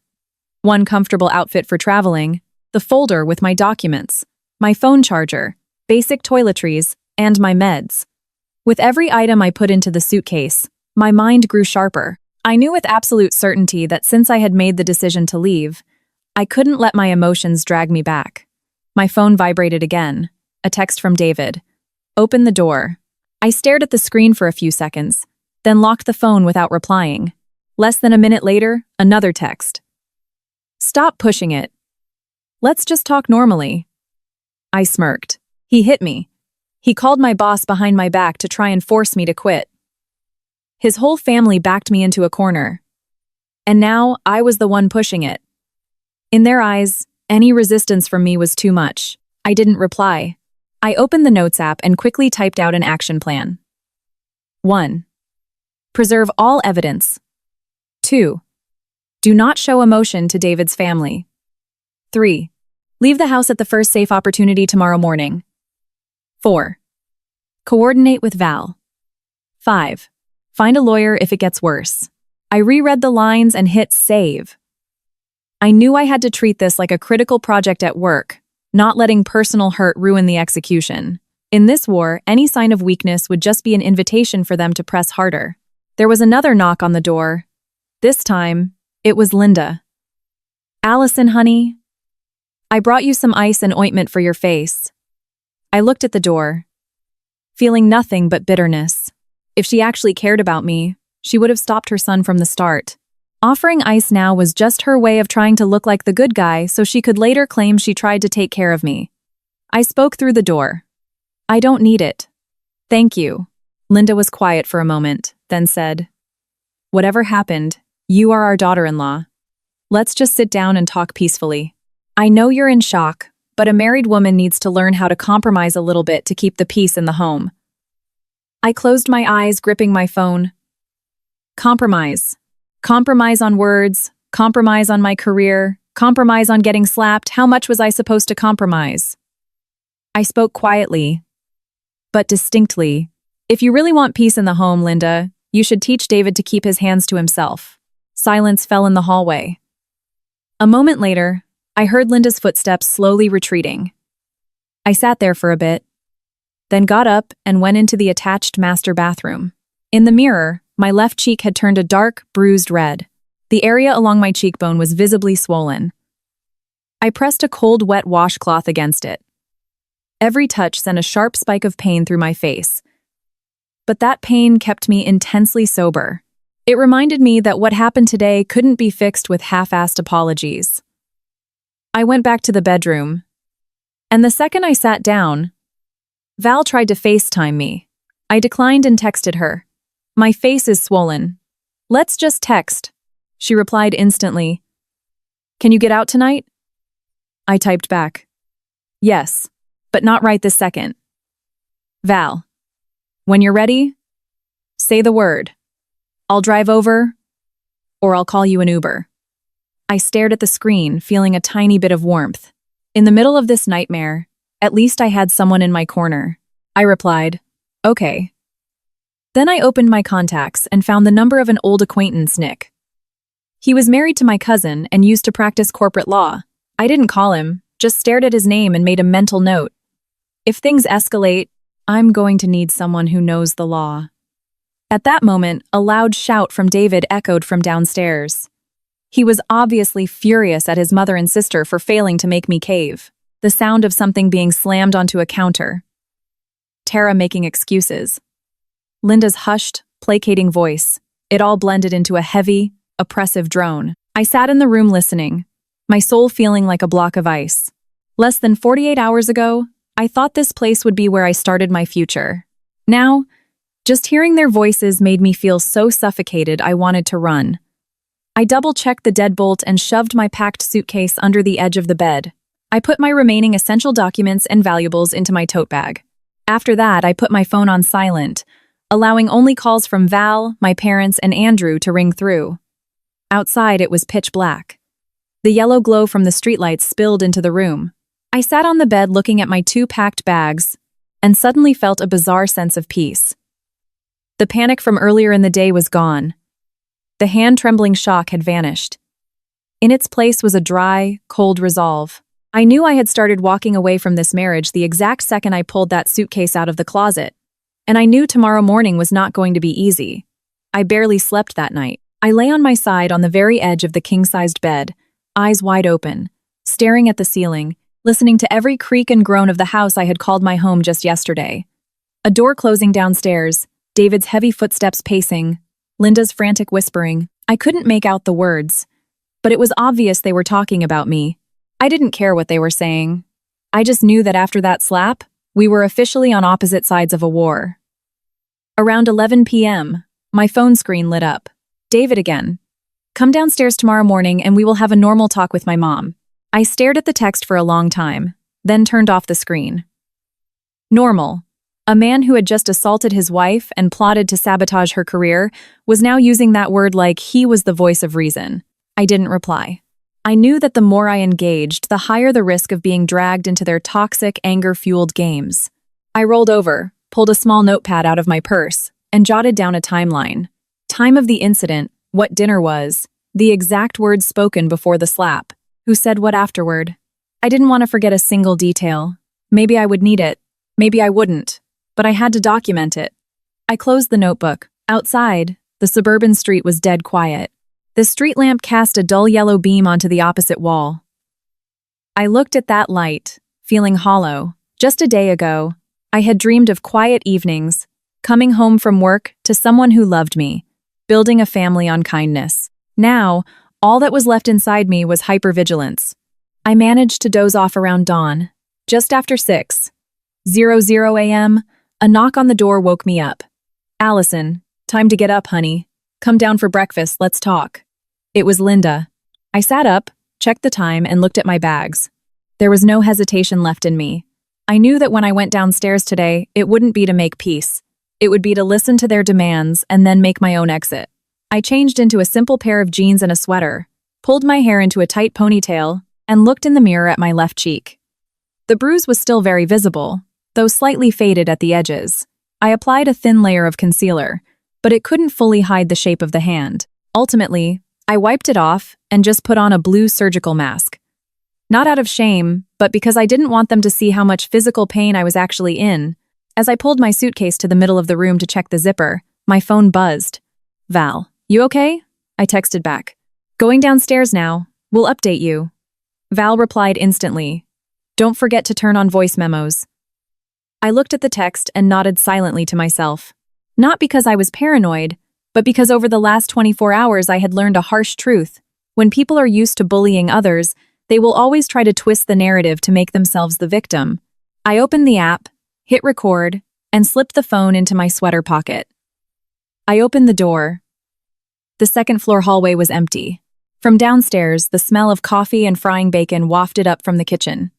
[SPEAKER 1] one comfortable outfit for traveling, the folder with my documents, my phone charger, basic toiletries, and my meds. With every item I put into the suitcase, my mind grew sharper. I knew with absolute certainty that since I had made the decision to leave, I couldn't let my emotions drag me back. My phone vibrated again. A text from David. Open the door. I stared at the screen for a few seconds, then locked the phone without replying. Less than a minute later, another text. Stop pushing it. Let's just talk normally. I smirked. He hit me. He called my boss behind my back to try and force me to quit. His whole family backed me into a corner. And now I was the one pushing it. In their eyes, any resistance from me was too much. I didn't reply. I opened the Notes app and quickly typed out an action plan. 1. Preserve all evidence. 2. Do not show emotion to David's family. 3. Leave the house at the first safe opportunity tomorrow morning. 4. Coordinate with Val. 5. Find a lawyer if it gets worse. I reread the lines and hit save. I knew I had to treat this like a critical project at work, not letting personal hurt ruin the execution. In this war, any sign of weakness would just be an invitation for them to press harder. There was another knock on the door. This time, it was Linda. Allison, honey. I brought you some ice and ointment for your face. I looked at the door, feeling nothing but bitterness. If she actually cared about me, she would have stopped her son from the start. Offering ice now was just her way of trying to look like the good guy so she could later claim she tried to take care of me. I spoke through the door. I don't need it. Thank you. Linda was quiet for a moment, then said, Whatever happened, you are our daughter-in-law. Let's just sit down and talk peacefully. I know you're in shock, but a married woman needs to learn how to compromise a little bit to keep the peace in the home. I closed my eyes, gripping my phone. Compromise. Compromise on words, compromise on my career, compromise on getting slapped. How much was I supposed to compromise? I spoke quietly, but distinctly. If you really want peace in the home, Linda, you should teach David to keep his hands to himself. Silence fell in the hallway. A moment later, I heard Linda's footsteps slowly retreating. I sat there for a bit, then got up and went into the attached master bathroom. In the mirror, my left cheek had turned a dark, bruised red. The area along my cheekbone was visibly swollen. I pressed a cold, wet washcloth against it. Every touch sent a sharp spike of pain through my face. But that pain kept me intensely sober. It reminded me that what happened today couldn't be fixed with half-assed apologies. I went back to the bedroom, and the second I sat down, Val tried to FaceTime me. I declined and texted her. My face is swollen. Let's just text. She replied instantly. Can you get out tonight? I typed back. Yes, but not right this second. Val, when you're ready, say the word. I'll drive over, or I'll call you an Uber. I stared at the screen, feeling a tiny bit of warmth. In the middle of this nightmare, at least I had someone in my corner. I replied, okay. Then I opened my contacts and found the number of an old acquaintance, Nick. He was married to my cousin and used to practice corporate law. I didn't call him, just stared at his name and made a mental note. If things escalate, I'm going to need someone who knows the law. At that moment, a loud shout from David echoed from downstairs. He was obviously furious at his mother and sister for failing to make me cave. The sound of something being slammed onto a counter. Tara making excuses. Linda's hushed, placating voice. It all blended into a heavy, oppressive drone. I sat in the room listening, my soul feeling like a block of ice. Less than 48 hours ago, I thought this place would be where I started my future. Now, just hearing their voices made me feel so suffocated I wanted to run. I double-checked the deadbolt and shoved my packed suitcase under the edge of the bed. I put my remaining essential documents and valuables into my tote bag. After that, I put my phone on silent, allowing only calls from Val, my parents, and Andrew to ring through. Outside, it was pitch black. The yellow glow from the streetlights spilled into the room. I sat on the bed looking at my 2 packed bags and suddenly felt a bizarre sense of peace. The panic from earlier in the day was gone. The hand-trembling shock had vanished. In its place was a dry, cold resolve. I knew I had started walking away from this marriage the exact second I pulled that suitcase out of the closet. And I knew tomorrow morning was not going to be easy. I barely slept that night. I lay on my side on the very edge of the king-sized bed, eyes wide open, staring at the ceiling, listening to every creak and groan of the house I had called my home just yesterday. A door closing downstairs, David's heavy footsteps pacing, Linda's frantic whispering. I couldn't make out the words, but it was obvious they were talking about me. I didn't care what they were saying. I just knew that after that slap, we were officially on opposite sides of a war. Around 11 p.m., my phone screen lit up. David again. Come downstairs tomorrow morning and we will have a normal talk with my mom. I stared at the text for a long time, then turned off the screen. Normal. A man who had just assaulted his wife and plotted to sabotage her career was now using that word like he was the voice of reason. I didn't reply. I knew that the more I engaged, the higher the risk of being dragged into their toxic, anger-fueled games. I rolled over, pulled a small notepad out of my purse, and jotted down a timeline. Time of the incident, what dinner was, the exact words spoken before the slap, who said what afterward. I didn't want to forget a single detail. Maybe I would need it, maybe I wouldn't, but I had to document it. I closed the notebook. Outside, the suburban street was dead quiet. The street lamp cast a dull yellow beam onto the opposite wall. I looked at that light, feeling hollow. Just a day ago, I had dreamed of quiet evenings, coming home from work to someone who loved me, building a family on kindness. Now, all that was left inside me was hypervigilance. I managed to doze off around dawn. Just after 6:00 a.m., a knock on the door woke me up. Allison, time to get up, honey. Come down for breakfast, let's talk. It was Linda. I sat up, checked the time, and looked at my bags. There was no hesitation left in me. I knew that when I went downstairs today, it wouldn't be to make peace. It would be to listen to their demands and then make my own exit. I changed into a simple pair of jeans and a sweater, pulled my hair into a tight ponytail, and looked in the mirror at my left cheek. The bruise was still very visible, though slightly faded at the edges. I applied a thin layer of concealer, but it couldn't fully hide the shape of the hand. Ultimately, I wiped it off and just put on a blue surgical mask. Not out of shame, but because I didn't want them to see how much physical pain I was actually in. As I pulled my suitcase to the middle of the room to check the zipper, my phone buzzed. Val, you okay? I texted back. Going downstairs now. We'll update you. Val replied instantly. Don't forget to turn on voice memos. I looked at the text and nodded silently to myself. Not because I was paranoid, but because over the last 24 hours I had learned a harsh truth. When people are used to bullying others, they will always try to twist the narrative to make themselves the victim. I opened the app, hit record, and slipped the phone into my sweater pocket. I opened the door. The second-floor hallway was empty. From downstairs, the smell of coffee and frying bacon wafted up from the kitchen.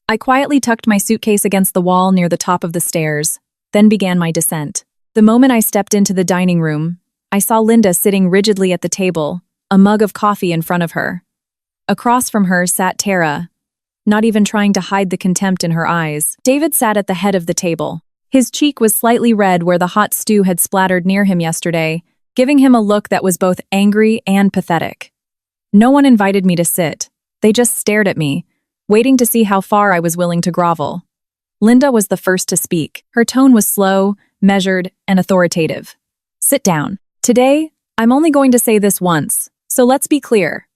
[SPEAKER 1] I quietly tucked my suitcase against the wall near the top of the stairs, then began my descent. The moment I stepped into the dining room, I saw Linda sitting rigidly at the table, a mug of coffee in front of her. Across from her sat Tara, not even trying to hide the contempt in her eyes. David sat at the head of the table. His cheek was slightly red where the hot stew had splattered near him yesterday, giving him a look that was both angry and pathetic. No one invited me to sit. They just stared at me, waiting to see how far I was willing to grovel. Linda was the first to speak. Her tone was slow, measured, and authoritative. Sit down. Today, I'm only going to say this once, so let's be clear.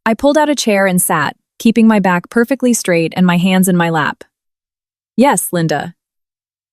[SPEAKER 1] I pulled out a chair and sat, keeping my back perfectly straight and my hands in my lap. Yes, Linda.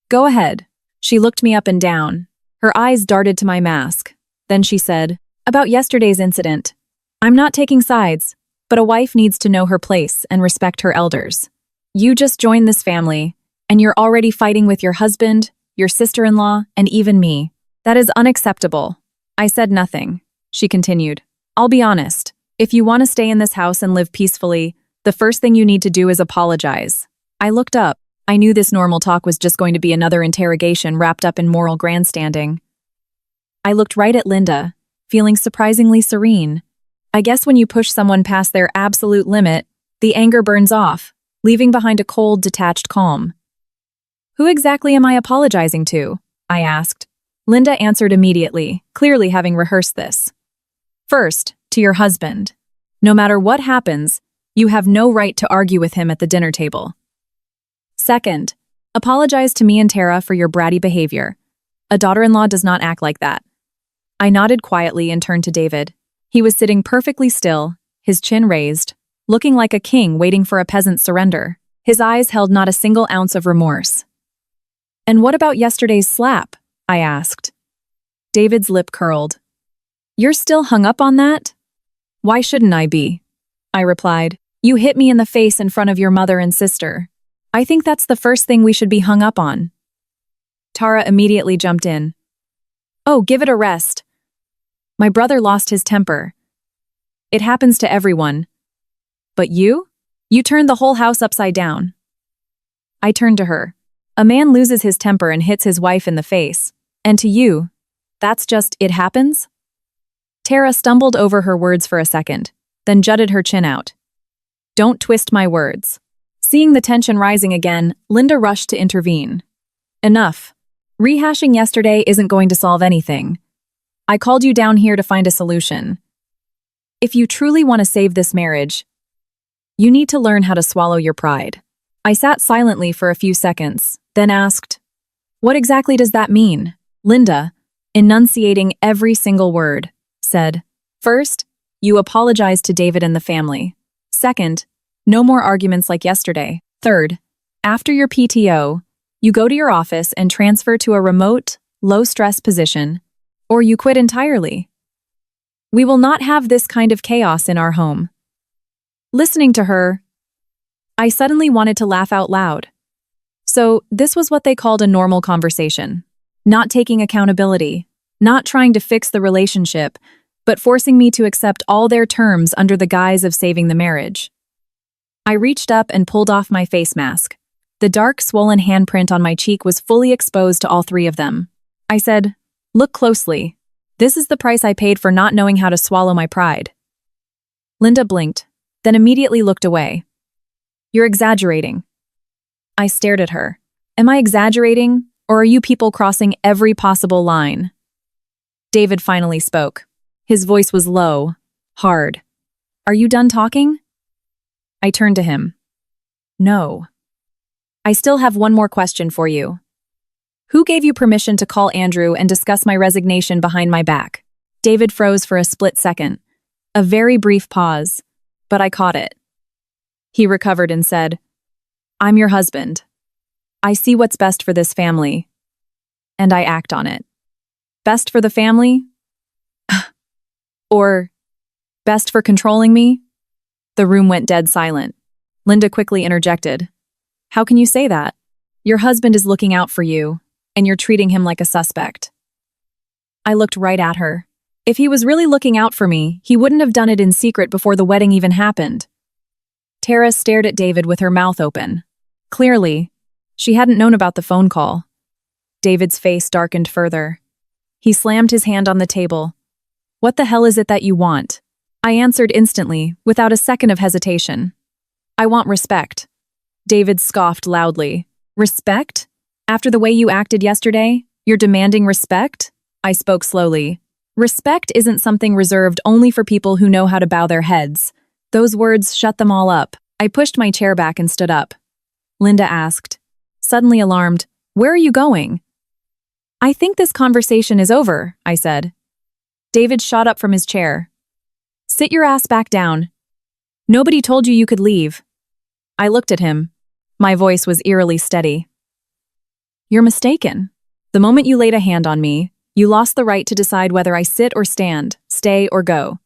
[SPEAKER 1] Go ahead. She looked me up and down. Her eyes darted to my mask. Then she said, about yesterday's incident. I'm not taking sides, but a wife needs to know her place and respect her elders. You just joined this family, and you're already fighting with your husband, your sister-in-law, and even me. That is unacceptable. I said nothing. She continued. I'll be honest. If you want to stay in this house and live peacefully, the first thing you need to do is apologize. I looked up. I knew this normal talk was just going to be another interrogation wrapped up in moral grandstanding. I looked right at Linda, feeling surprisingly serene. I guess when you push someone past their absolute limit, the anger burns off, leaving behind a cold, detached calm. Who exactly am I apologizing to? I asked. Linda answered immediately, clearly having rehearsed this. First, to your husband. No matter what happens, you have no right to argue with him at the dinner table. Second, apologize to me and Tara for your bratty behavior. A daughter-in-law does not act like that. I nodded quietly and turned to David. He was sitting perfectly still, his chin raised, looking like a king waiting for a peasant's surrender. His eyes held not a single ounce of remorse. And what about yesterday's slap? I asked. David's lip curled. You're still hung up on that? Why shouldn't I be? I replied. You hit me in the face in front of your mother and sister. I think that's the first thing we should be hung up on. Tara immediately jumped in. Oh, give it a rest. My brother lost his temper. It happens to everyone. But you? You turned the whole house upside down. I turned to her. A man loses his temper and hits his wife in the face. And to you, that's just, it happens? Tara stumbled over her words for a second, then jutted her chin out. Don't twist my words. Seeing the tension rising again, Linda rushed to intervene. Enough. Rehashing yesterday isn't going to solve anything. I called you down here to find a solution. If you truly want to save this marriage, you need to learn how to swallow your pride. I sat silently for a few seconds, then asked, what exactly does that mean? Linda, enunciating every single word, said, first, you apologize to David and the family. Second, no more arguments like yesterday. Third, after your PTO, you go to your office and transfer to a remote, low-stress position, or you quit entirely. We will not have this kind of chaos in our home. Listening to her, I suddenly wanted to laugh out loud. So, this was what they called a normal conversation. Not taking accountability, not trying to fix the relationship, but forcing me to accept all their terms under the guise of saving the marriage. I reached up and pulled off my face mask. The dark, swollen handprint on my cheek was fully exposed to all three of them. I said, look closely. This is the price I paid for not knowing how to swallow my pride. Linda blinked, then immediately looked away. You're exaggerating. I stared at her. Am I exaggerating, or are you people crossing every possible line? David finally spoke. His voice was low, hard. Are you done talking? I turned to him. No. I still have one more question for you. Who gave you permission to call Andrew and discuss my resignation behind my back? David froze for a split second. A very brief pause, but I caught it. He recovered and said, I'm your husband. I see what's best for this family, and I act on it. Best for the family? Or best for controlling me? The room went dead silent. Linda quickly interjected. How can you say that? Your husband is looking out for you, and you're treating him like a suspect. I looked right at her. If he was really looking out for me, he wouldn't have done it in secret before the wedding even happened. Tara stared at David with her mouth open. Clearly, she hadn't known about the phone call. David's face darkened further. He slammed his hand on the table. What the hell is it that you want? I answered instantly, without a second of hesitation. I want respect. David scoffed loudly. Respect? After the way you acted yesterday, you're demanding respect? I spoke slowly. Respect isn't something reserved only for people who know how to bow their heads. Those words shut them all up. I pushed my chair back and stood up. Linda asked, suddenly alarmed, where are you going? I think this conversation is over, I said. David shot up from his chair. Sit your ass back down. Nobody told you you could leave. I looked at him. My voice was eerily steady. You're mistaken. The moment you laid a hand on me, you lost the right to decide whether I sit or stand, stay or go.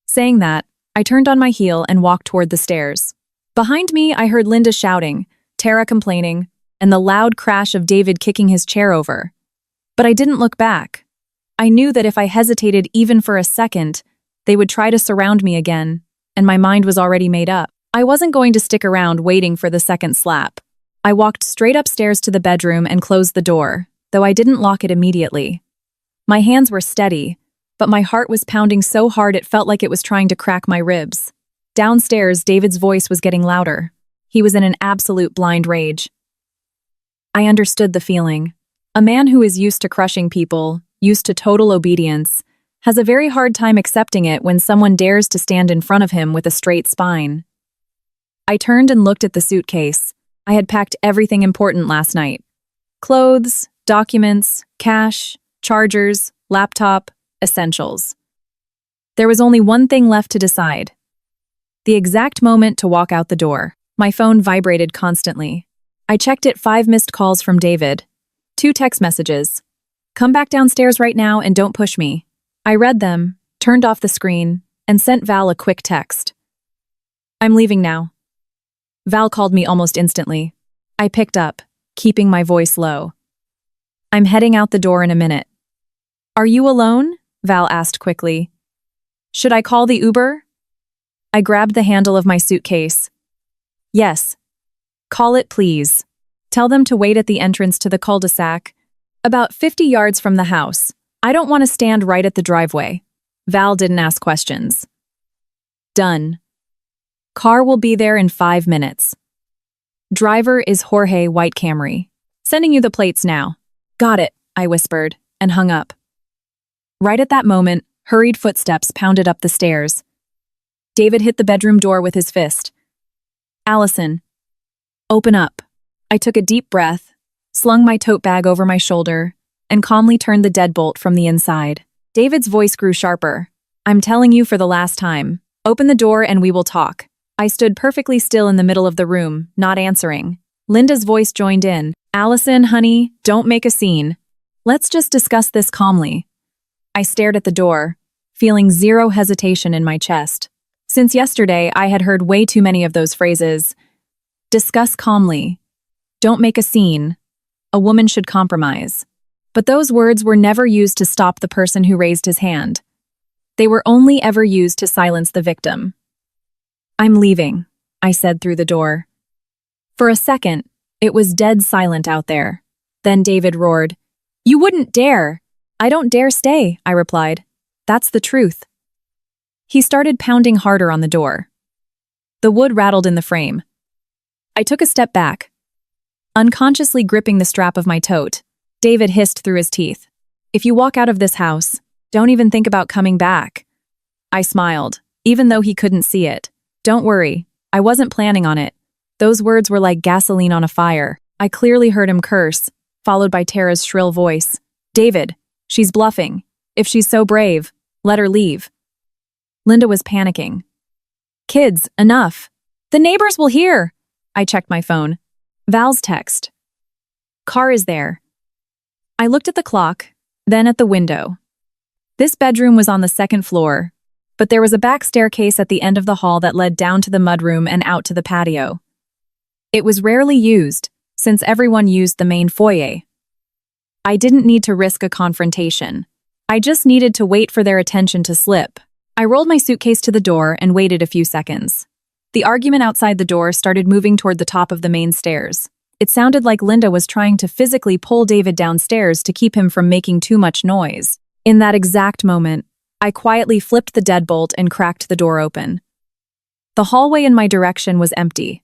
[SPEAKER 1] Saying that, I turned on my heel and walked toward the stairs. Behind me, I heard Linda shouting, Tara complaining, and the loud crash of David kicking his chair over. But I didn't look back. I knew that if I hesitated even for a second, they would try to surround me again, and my mind was already made up. I wasn't going to stick around waiting for the second slap. I walked straight upstairs to the bedroom and closed the door, though I didn't lock it immediately. My hands were steady, but my heart was pounding so hard it felt like it was trying to crack my ribs. Downstairs, David's voice was getting louder. He was in an absolute blind rage. I understood the feeling. A man who is used to crushing people, used to total obedience, has a very hard time accepting it when someone dares to stand in front of him with a straight spine. I turned and looked at the suitcase. I had packed everything important last night. Clothes, documents, cash, chargers, laptop, essentials. There was only one thing left to decide. The exact moment to walk out the door. My phone vibrated constantly. I checked it 5 missed calls from David. 2 text messages. Come back downstairs right now and don't push me. I read them, turned off the screen, and sent Val a quick text. I'm leaving now. Val called me almost instantly. I picked up, keeping my voice low. I'm heading out the door in a minute. Are you alone? Val asked quickly. Should I call the Uber? I grabbed the handle of my suitcase. Yes. Call it, please. Tell them to wait at the entrance to the cul-de-sac, about 50 yards from the house. I don't want to stand right at the driveway. Val didn't ask questions. Done. Car will be there in 5 minutes. Driver is Jorge White Camry. Sending you the plates now. Got it, I whispered, and hung up. Right at that moment, hurried footsteps pounded up the stairs. David hit the bedroom door with his fist. Allison. Open up. I took a deep breath, slung my tote bag over my shoulder, and calmly turned the deadbolt from the inside. David's voice grew sharper. I'm telling you for the last time. Open the door and we will talk. I stood perfectly still in the middle of the room, not answering. Linda's voice joined in. Allison, honey, don't make a scene. Let's just discuss this calmly. I stared at the door, feeling zero hesitation in my chest. Since yesterday, I had heard way too many of those phrases. Discuss calmly. Don't make a scene. A woman should compromise. But those words were never used to stop the person who raised his hand. They were only ever used to silence the victim. I'm leaving, I said through the door. For a second, it was dead silent out there. Then David roared, You wouldn't dare! I don't dare stay, I replied. That's the truth. He started pounding harder on the door. The wood rattled in the frame. I took a step back. Unconsciously gripping the strap of my tote, David hissed through his teeth. If you walk out of this house, don't even think about coming back. I smiled, even though he couldn't see it. Don't worry, I wasn't planning on it. Those words were like gasoline on a fire. I clearly heard him curse, followed by Tara's shrill voice. David, she's bluffing. If she's so brave, let her leave. Linda was panicking. Kids, enough. The neighbors will hear. I checked my phone. Val's text. Car is there. I looked at the clock, then at the window. This bedroom was on the 2nd floor, but there was a back staircase at the end of the hall that led down to the mudroom and out to the patio. It was rarely used, since everyone used the main foyer. I didn't need to risk a confrontation. I just needed to wait for their attention to slip. I rolled my suitcase to the door and waited a few seconds. The argument outside the door started moving toward the top of the main stairs. It sounded like Linda was trying to physically pull David downstairs to keep him from making too much noise. In that exact moment, I quietly flipped the deadbolt and cracked the door open. The hallway in my direction was empty.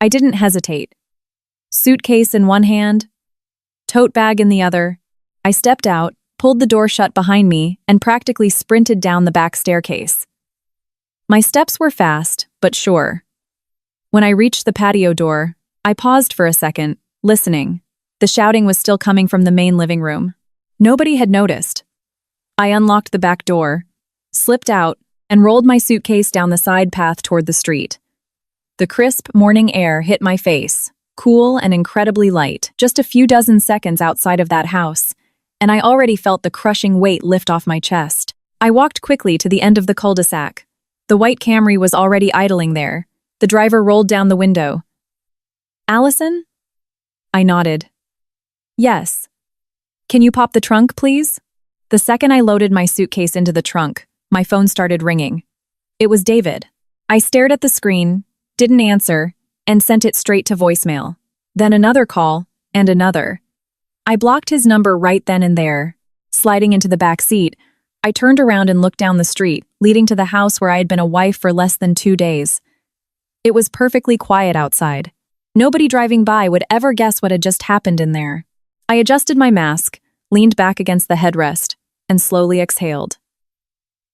[SPEAKER 1] I didn't hesitate. Suitcase in one hand, tote bag in the other. I stepped out, pulled the door shut behind me, and practically sprinted down the back staircase. My steps were fast, but sure. When I reached the patio door, I paused for a second, listening. The shouting was still coming from the main living room. Nobody had noticed. I unlocked the back door, slipped out, and rolled my suitcase down the side path toward the street. The crisp morning air hit my face, cool and incredibly light, just a few dozen seconds outside of that house, and I already felt the crushing weight lift off my chest. I walked quickly to the end of the cul-de-sac. The white Camry was already idling there. The driver rolled down the window. Allison? I nodded. Yes. Can you pop the trunk, please? The second I loaded my suitcase into the trunk, my phone started ringing. It was David. I stared at the screen, didn't answer, and sent it straight to voicemail. Then another call, and another. I blocked his number right then and there. Sliding into the back seat, I turned around and looked down the street, leading to the house where I had been a wife for less than 2 days. It was perfectly quiet outside. Nobody driving by would ever guess what had just happened in there. I adjusted my mask, leaned back against the headrest, and slowly exhaled.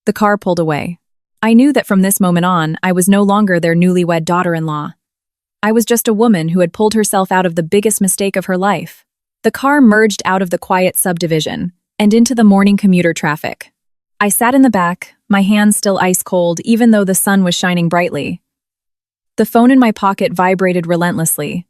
[SPEAKER 1] The car pulled away. I knew that from this moment on, I was no longer their newlywed daughter-in-law. I was just a woman who had pulled herself out of the biggest mistake of her life. The car merged out of the quiet subdivision and into the morning commuter traffic. I sat in the back, my hands still ice-cold even though the sun was shining brightly. The phone in my pocket vibrated relentlessly.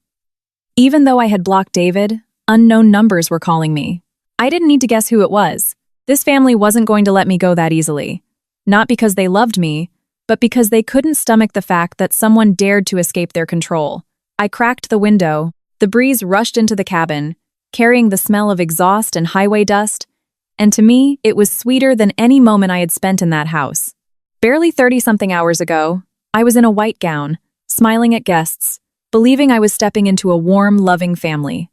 [SPEAKER 1] Even though I had blocked David, unknown numbers were calling me. I didn't need to guess who it was. This family wasn't going to let me go that easily. Not because they loved me, but because they couldn't stomach the fact that someone dared to escape their control. I cracked the window. The breeze rushed into the cabin, carrying the smell of exhaust and highway dust, and to me, it was sweeter than any moment I had spent in that house. Barely 30-something hours ago, I was in a white gown, smiling at guests, believing I was stepping into a warm, loving family.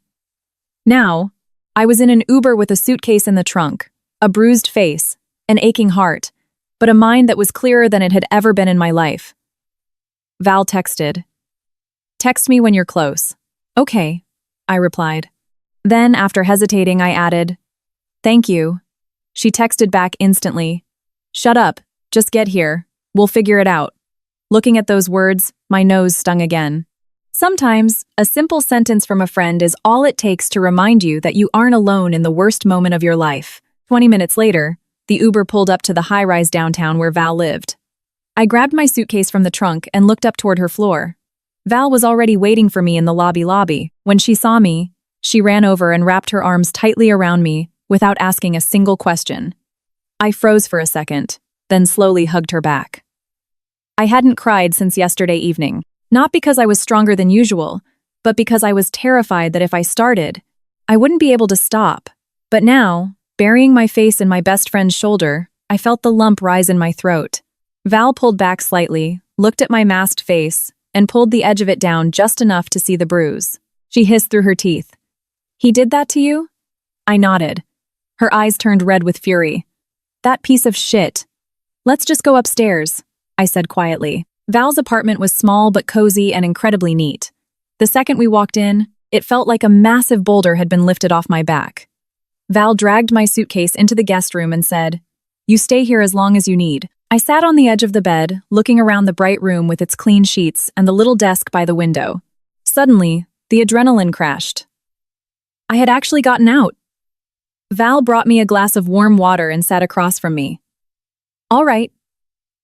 [SPEAKER 1] Now, I was in an Uber with a suitcase in the trunk, a bruised face, an aching heart, but a mind that was clearer than it had ever been in my life. Val texted. "Text me when you're close." "Okay," I replied. Then, after hesitating, I added, "Thank you." She texted back instantly. "Shut up, just get here. We'll figure it out." Looking at those words, my nose stung again. Sometimes, a simple sentence from a friend is all it takes to remind you that you aren't alone in the worst moment of your life. 20 minutes later, the Uber pulled up to the high-rise downtown where Val lived. I grabbed my suitcase from the trunk and looked up toward her floor. Val was already waiting for me in the lobby. When she saw me, she ran over and wrapped her arms tightly around me without asking a single question. I froze for a second, then slowly hugged her back. I hadn't cried since yesterday evening, not because I was stronger than usual, but because I was terrified that if I started, I wouldn't be able to stop. But now, burying my face in my best friend's shoulder, I felt the lump rise in my throat. Val pulled back slightly, looked at my masked face, and pulled the edge of it down just enough to see the bruise. She hissed through her teeth. "He did that to you?" I nodded. Her eyes turned red with fury. "That piece of shit. Let's just go upstairs," I said quietly. Val's apartment was small but cozy and incredibly neat. The second we walked in, it felt like a massive boulder had been lifted off my back. Val dragged my suitcase into the guest room and said, "You stay here as long as you need." I sat on the edge of the bed, looking around the bright room with its clean sheets and the little desk by the window. Suddenly, the adrenaline crashed. I had actually gotten out. Val brought me a glass of warm water and sat across from me. "All right.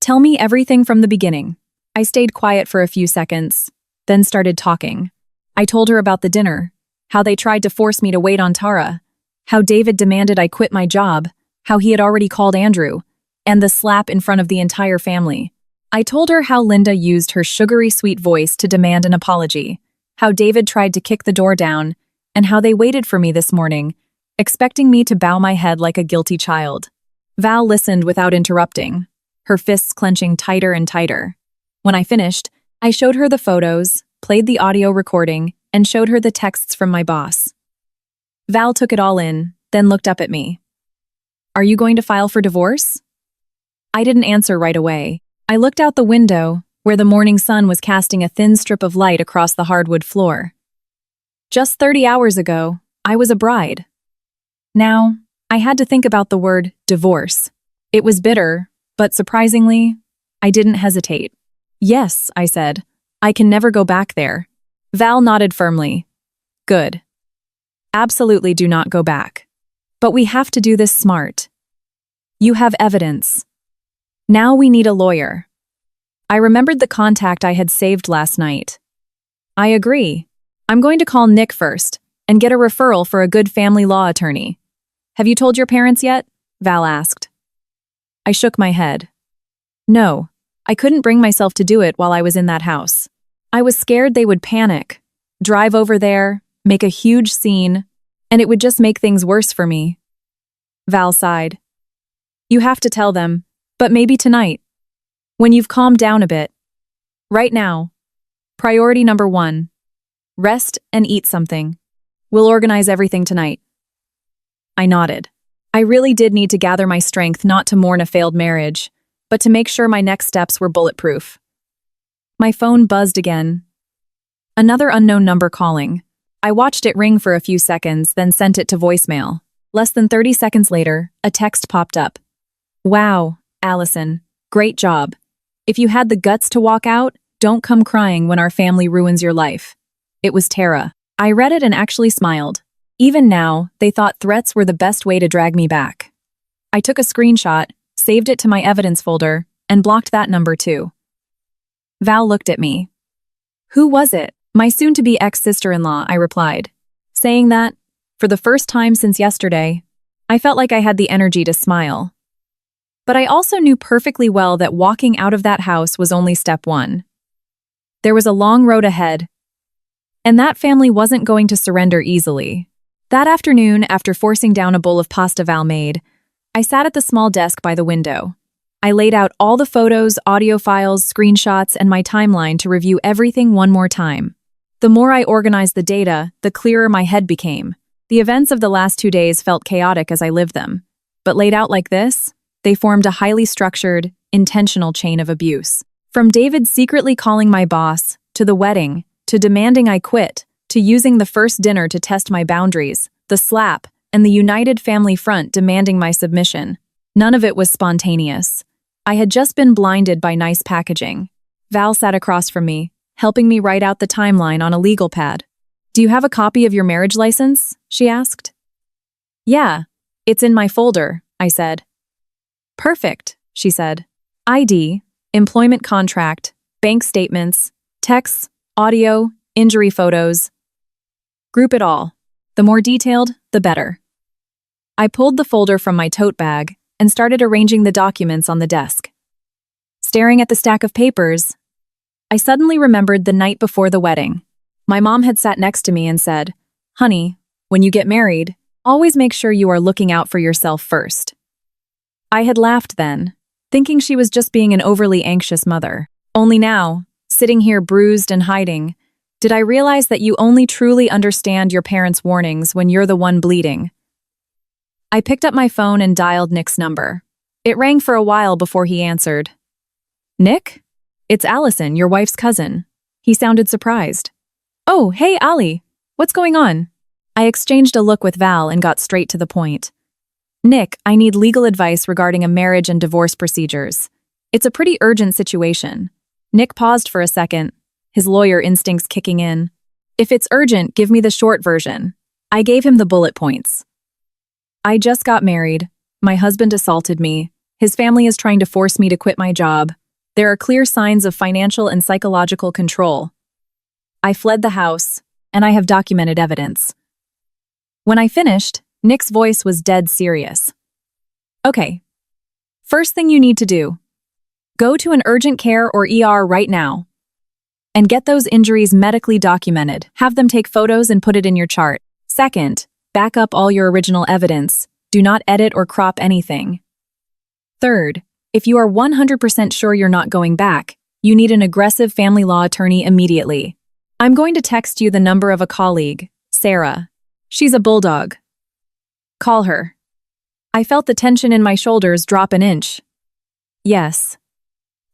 [SPEAKER 1] Tell me everything from the beginning." I stayed quiet for a few seconds, then started talking. I told her about the dinner, how they tried to force me to wait on Tara, how David demanded I quit my job, how he had already called Andrew, and the slap in front of the entire family. I told her how Linda used her sugary sweet voice to demand an apology, how David tried to kick the door down, and how they waited for me this morning, expecting me to bow my head like a guilty child. Val listened without interrupting, her fists clenching tighter and tighter. When I finished, I showed her the photos, played the audio recording, and showed her the texts from my boss. Val took it all in, then looked up at me. "Are you going to file for divorce?" I didn't answer right away. I looked out the window, where the morning sun was casting a thin strip of light across the hardwood floor. Just 30 hours ago, I was a bride. Now, I had to think about the word divorce. It was bitter, but surprisingly, I didn't hesitate. "Yes," I said. "I can never go back there." Val nodded firmly. "Good. Absolutely do not go back. But we have to do this smart. You have evidence. Now we need a lawyer." I remembered the contact I had saved last night. "I agree. I'm going to call Nick first and get a referral for a good family law attorney." "Have you told your parents yet?" Val asked. I shook my head. No, I couldn't bring myself to do it while I was in that house. I was scared they would panic, drive over there, make a huge scene, and it would just make things worse for me. Val sighed. "You have to tell them, but maybe tonight, when you've calmed down a bit. Right now, priority number 1, rest and eat something. We'll organize everything tonight." I nodded. I really did need to gather my strength not to mourn a failed marriage, but to make sure my next steps were bulletproof. My phone buzzed again. Another unknown number calling. I watched it ring for a few seconds, then sent it to voicemail. Less than 30 seconds later, a text popped up. Wow, Allison, great job. If you had the guts to walk out, don't come crying when our family ruins your life. It was Tara. I read it and actually smiled. Even now, they thought threats were the best way to drag me back. I took a screenshot, saved it to my evidence folder, and blocked that number too. Val looked at me. Who was it? My soon-to-be ex-sister-in-law, I replied, saying that, for the first time since yesterday, I felt like I had the energy to smile. But I also knew perfectly well that walking out of that house was only step one. There was a long road ahead, and that family wasn't going to surrender easily. That afternoon, after forcing down a bowl of pasta Val made, I sat at the small desk by the window. I laid out all the photos, audio files, screenshots, and my timeline to review everything one more time. The more I organized the data, the clearer my head became. The events of the last 2 days felt chaotic as I lived them, but laid out like this, they formed a highly structured, intentional chain of abuse. From David secretly calling my boss, to the wedding, to demanding I quit, to using the first dinner to test my boundaries, the slap, and the united family front demanding my submission. None of it was spontaneous. I had just been blinded by nice packaging. Val sat across from me, helping me write out the timeline on a legal pad. Do you have a copy of your marriage license? She asked. Yeah, it's in my folder, I said. Perfect, she said. ID, employment contract, bank statements, texts, audio, injury photos. Group it all. The more detailed, the better. I pulled the folder from my tote bag and started arranging the documents on the desk. Staring at the stack of papers, I suddenly remembered the night before the wedding. My mom had sat next to me and said, "Honey, when you get married, always make sure you are looking out for yourself first." I had laughed then, thinking she was just being an overly anxious mother. Only now, sitting here bruised and hiding, did I realize that you only truly understand your parents' warnings when you're the one bleeding. I picked up my phone and dialed Nick's number. It rang for a while before he answered. Nick? It's Allison, your wife's cousin. He sounded surprised. Oh, hey, Ali. What's going on? I exchanged a look with Val and got straight to the point. Nick, I need legal advice regarding a marriage and divorce procedures. It's a pretty urgent situation. Nick paused for a second, his lawyer instincts kicking in. If it's urgent, give me the short version. I gave him the bullet points. I just got married. My husband assaulted me. His family is trying to force me to quit my job. There are clear signs of financial and psychological control. I fled the house, and I have documented evidence. When I finished, Nick's voice was dead serious. Okay. First thing you need to do. Go to an urgent care or ER right now. And get those injuries medically documented. Have them take photos and put it in your chart. Second, back up all your original evidence. Do not edit or crop anything. Third, if you are 100% sure you're not going back, you need an aggressive family law attorney immediately. I'm going to text you the number of a colleague, Sarah. She's a bulldog. Call her. I felt the tension in my shoulders drop an inch. Yes.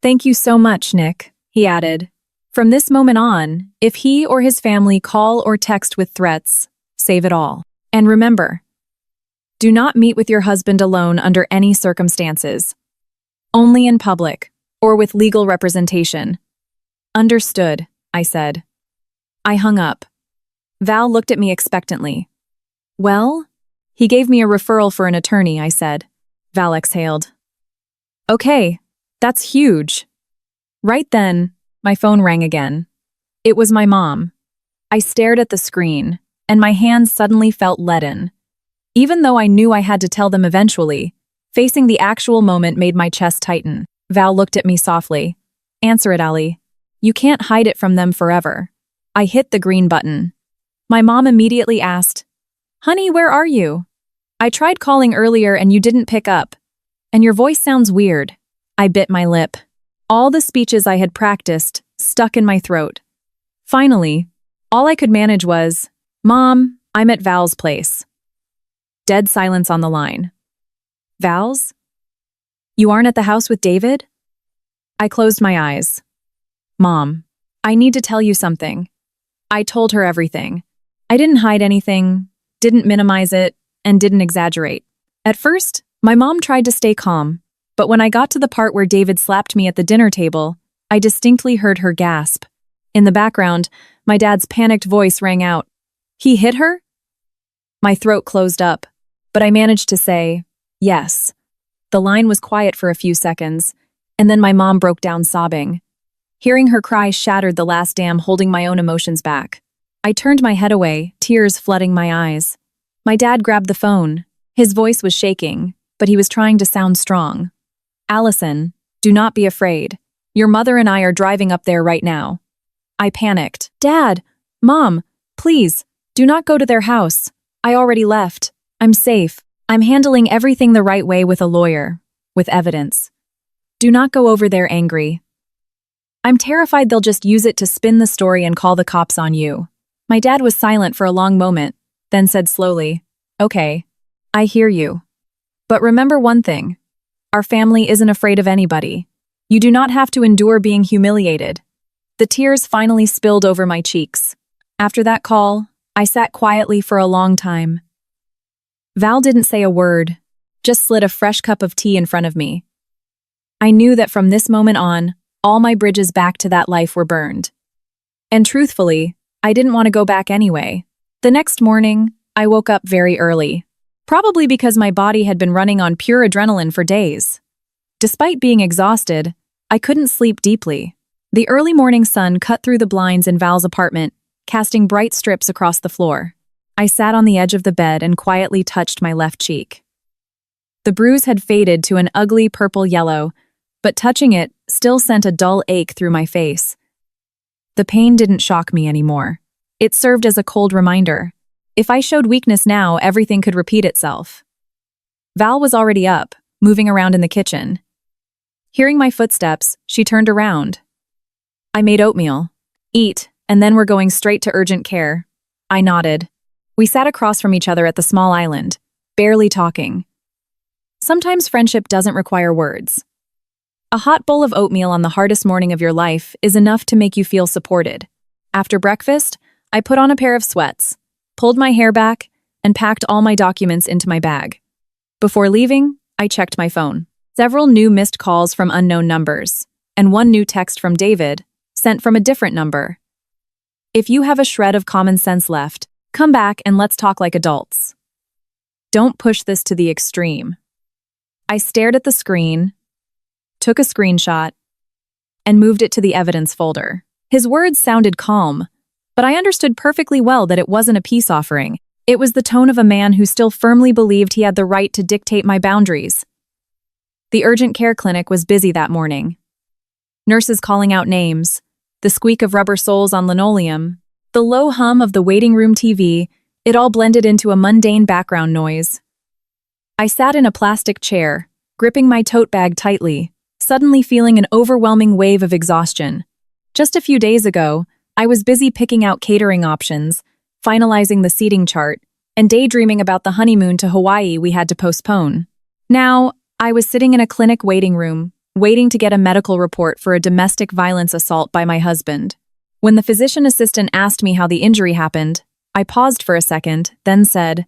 [SPEAKER 1] Thank you so much, Nick, he added. From this moment on, if he or his family call or text with threats, save it all. And remember, do not meet with your husband alone under any circumstances. Only in public, or with legal representation. Understood, I said. I hung up. Val looked at me expectantly. Well? He gave me a referral for an attorney, I said. Val exhaled. Okay, that's huge. Right then, my phone rang again. It was my mom. I stared at the screen, and my hands suddenly felt leaden. Even though I knew I had to tell them eventually, facing the actual moment made my chest tighten. Val looked at me softly. Answer it, Ali. You can't hide it from them forever. I hit the green button. My mom immediately asked, Honey, where are you? I tried calling earlier and you didn't pick up. And your voice sounds weird. I bit my lip. All the speeches I had practiced stuck in my throat. Finally, all I could manage was, Mom, I'm at Val's place. Dead silence on the line. Vals? You aren't at the house with David? I closed my eyes. Mom, I need to tell you something. I told her everything. I didn't hide anything, didn't minimize it, and didn't exaggerate. At first, my mom tried to stay calm, but when I got to the part where David slapped me at the dinner table, I distinctly heard her gasp. In the background, my dad's panicked voice rang out. He hit her? My throat closed up, but I managed to say, yes. The line was quiet for a few seconds, and then my mom broke down sobbing. Hearing her cry shattered the last dam holding my own emotions back. I turned my head away, tears flooding my eyes. My dad grabbed the phone. His voice was shaking, but he was trying to sound strong. Allison, do not be afraid. Your mother and I are driving up there right now. I panicked. Dad, Mom, please, do not go to their house. I already left. I'm safe. I'm handling everything the right way with a lawyer, with evidence. Do not go over there angry. I'm terrified they'll just use it to spin the story and call the cops on you. My dad was silent for a long moment, then said slowly, okay, I hear you. But remember one thing. Our family isn't afraid of anybody. You do not have to endure being humiliated. The tears finally spilled over my cheeks. After that call, I sat quietly for a long time. Val didn't say a word, just slid a fresh cup of tea in front of me. I knew that from this moment on, all my bridges back to that life were burned. And truthfully, I didn't want to go back anyway. The next morning, I woke up very early, probably because my body had been running on pure adrenaline for days. Despite being exhausted, I couldn't sleep deeply. The early morning sun cut through the blinds in Val's apartment, casting bright strips across the floor. I sat on the edge of the bed and quietly touched my left cheek. The bruise had faded to an ugly purple yellow, but touching it still sent a dull ache through my face. The pain didn't shock me anymore. It served as a cold reminder. If I showed weakness now, everything could repeat itself. Val was already up, moving around in the kitchen. Hearing my footsteps, she turned around. I made oatmeal. Eat, and then we're going straight to urgent care. I nodded. We sat across from each other at the small island, barely talking. Sometimes friendship doesn't require words. A hot bowl of oatmeal on the hardest morning of your life is enough to make you feel supported. After breakfast, I put on a pair of sweats, pulled my hair back, and packed all my documents into my bag. Before leaving, I checked my phone. Several new missed calls from unknown numbers, and one new text from David, sent from a different number. If you have a shred of common sense left, come back and let's talk like adults. Don't push this to the extreme. I stared at the screen, took a screenshot, and moved it to the evidence folder. His words sounded calm, but I understood perfectly well that it wasn't a peace offering. It was the tone of a man who still firmly believed he had the right to dictate my boundaries. The urgent care clinic was busy that morning. Nurses calling out names, the squeak of rubber soles on linoleum, the low hum of the waiting room TV, it all blended into a mundane background noise. I sat in a plastic chair, gripping my tote bag tightly, suddenly feeling an overwhelming wave of exhaustion. Just a few days ago, I was busy picking out catering options, finalizing the seating chart, and daydreaming about the honeymoon to Hawaii we had to postpone. Now, I was sitting in a clinic waiting room, waiting to get a medical report for a domestic violence assault by my husband. When the physician assistant asked me how the injury happened, I paused for a second, then said,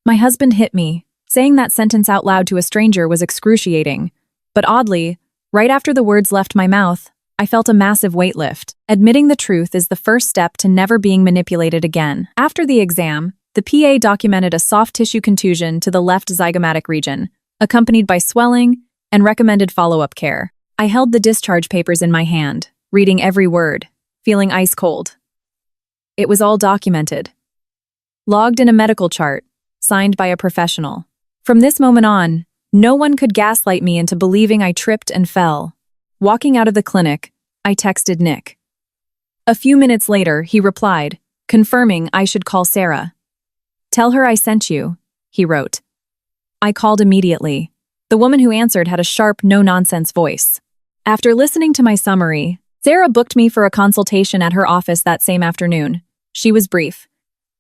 [SPEAKER 1] "My husband hit me." Saying that sentence out loud to a stranger was excruciating, but oddly, right after the words left my mouth, I felt a massive weight lift. Admitting the truth is the first step to never being manipulated again. After the exam, the PA documented a soft tissue contusion to the left zygomatic region, accompanied by swelling, and recommended follow-up care. I held the discharge papers in my hand, reading every word, feeling ice cold. It was all documented. Logged in a medical chart, signed by a professional. From this moment on, no one could gaslight me into believing I tripped and fell. Walking out of the clinic, I texted Nick. A few minutes later, he replied, confirming I should call Sarah. "Tell her I sent you," he wrote. I called immediately. The woman who answered had a sharp, no-nonsense voice. After listening to my summary, Sarah booked me for a consultation at her office that same afternoon. She was brief.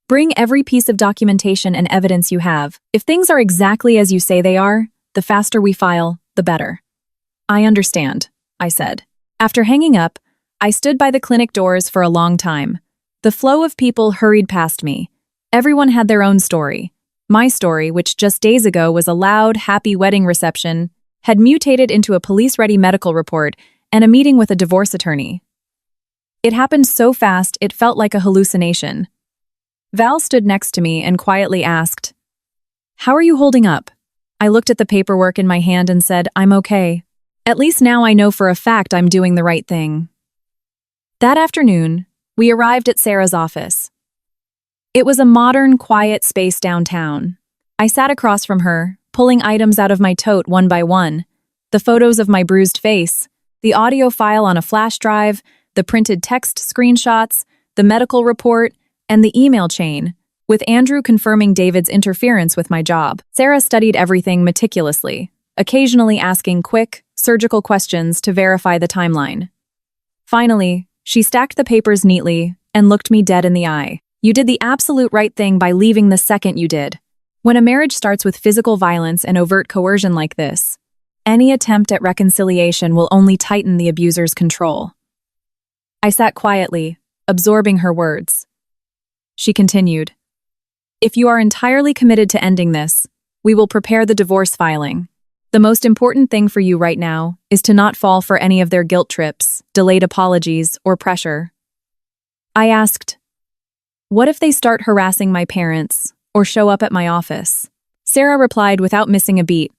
[SPEAKER 1] "Bring every piece of documentation and evidence you have. If things are exactly as you say they are, The faster we file, the better. I understand, I said. After hanging up, I stood by the clinic doors for a long time. The flow of people hurried past me. Everyone had their own story. My story, which just days ago was a loud, happy wedding reception, had mutated into a police-ready medical report and a meeting with a divorce attorney. It happened so fast it felt like a hallucination. Val stood next to me and quietly asked, "How are you holding up?" I looked at the paperwork in my hand and said, "I'm okay. At least now I know for a fact I'm doing the right thing." That afternoon, we arrived at Sarah's office. It was a modern, quiet space downtown. I sat across from her, pulling items out of my tote one by one. The photos of my bruised face, the audio file on a flash drive, the printed text screenshots, the medical report, and the email chain, with Andrew confirming David's interference with my job. Sarah studied everything meticulously, occasionally asking quick, surgical questions to verify the timeline. Finally, she stacked the papers neatly and looked me dead in the eye. "You did the absolute right thing by leaving the second you did. When a marriage starts with physical violence and overt coercion like this, any attempt at reconciliation will only tighten the abuser's control." I sat quietly, absorbing her words. She continued, "If you are entirely committed to ending this, we will prepare the divorce filing. The most important thing for you right now is to not fall for any of their guilt trips, delayed apologies, or pressure." I asked, "What if they start harassing my parents or show up at my office?" Sarah replied without missing a beat,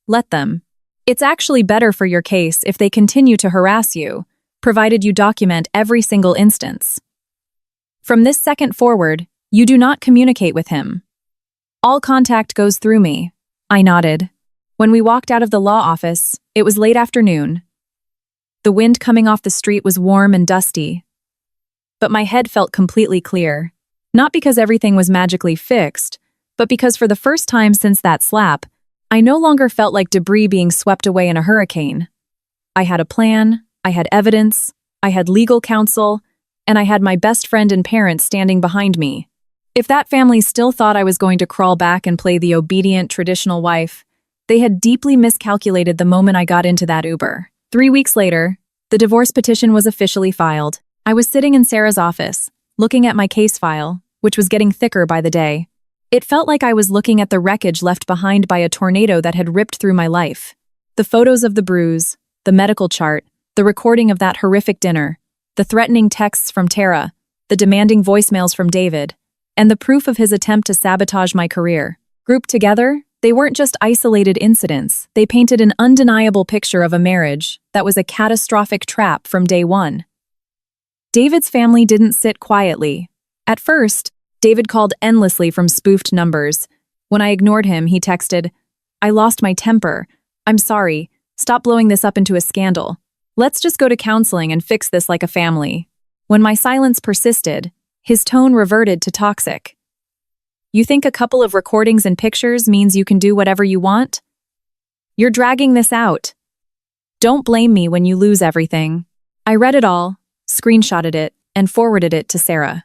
[SPEAKER 1] "Let them. It's actually better for your case if they continue to harass you, provided you document every single instance. From this second forward, you do not communicate with him. All contact goes through me." I nodded. When we walked out of the law office, it was late afternoon. The wind coming off the street was warm and dusty. But my head felt completely clear. Not because everything was magically fixed, but because for the first time since that slap, I no longer felt like debris being swept away in a hurricane. I had a plan, I had evidence, I had legal counsel, and I had my best friend and parents standing behind me. If that family still thought I was going to crawl back and play the obedient, traditional wife, they had deeply miscalculated the moment I got into that Uber. 3 weeks later, the divorce petition was officially filed. I was sitting in Sarah's office, looking at my case file, which was getting thicker by the day. It felt like I was looking at the wreckage left behind by a tornado that had ripped through my life. The photos of the bruise, the medical chart, the recording of that horrific dinner, the threatening texts from Tara, the demanding voicemails from David, and the proof of his attempt to sabotage my career. Grouped together, they weren't just isolated incidents, they painted an undeniable picture of a marriage that was a catastrophic trap from day one. David's family didn't sit quietly. At first, David called endlessly from spoofed numbers. When I ignored him, he texted, "I lost my temper. I'm sorry. Stop blowing this up into a scandal. Let's just go to counseling and fix this like a family." When my silence persisted, his tone reverted to toxic. "You think a couple of recordings and pictures means you can do whatever you want? You're dragging this out. Don't blame me when you lose everything." I read it all, screenshotted it, and forwarded it to Sarah.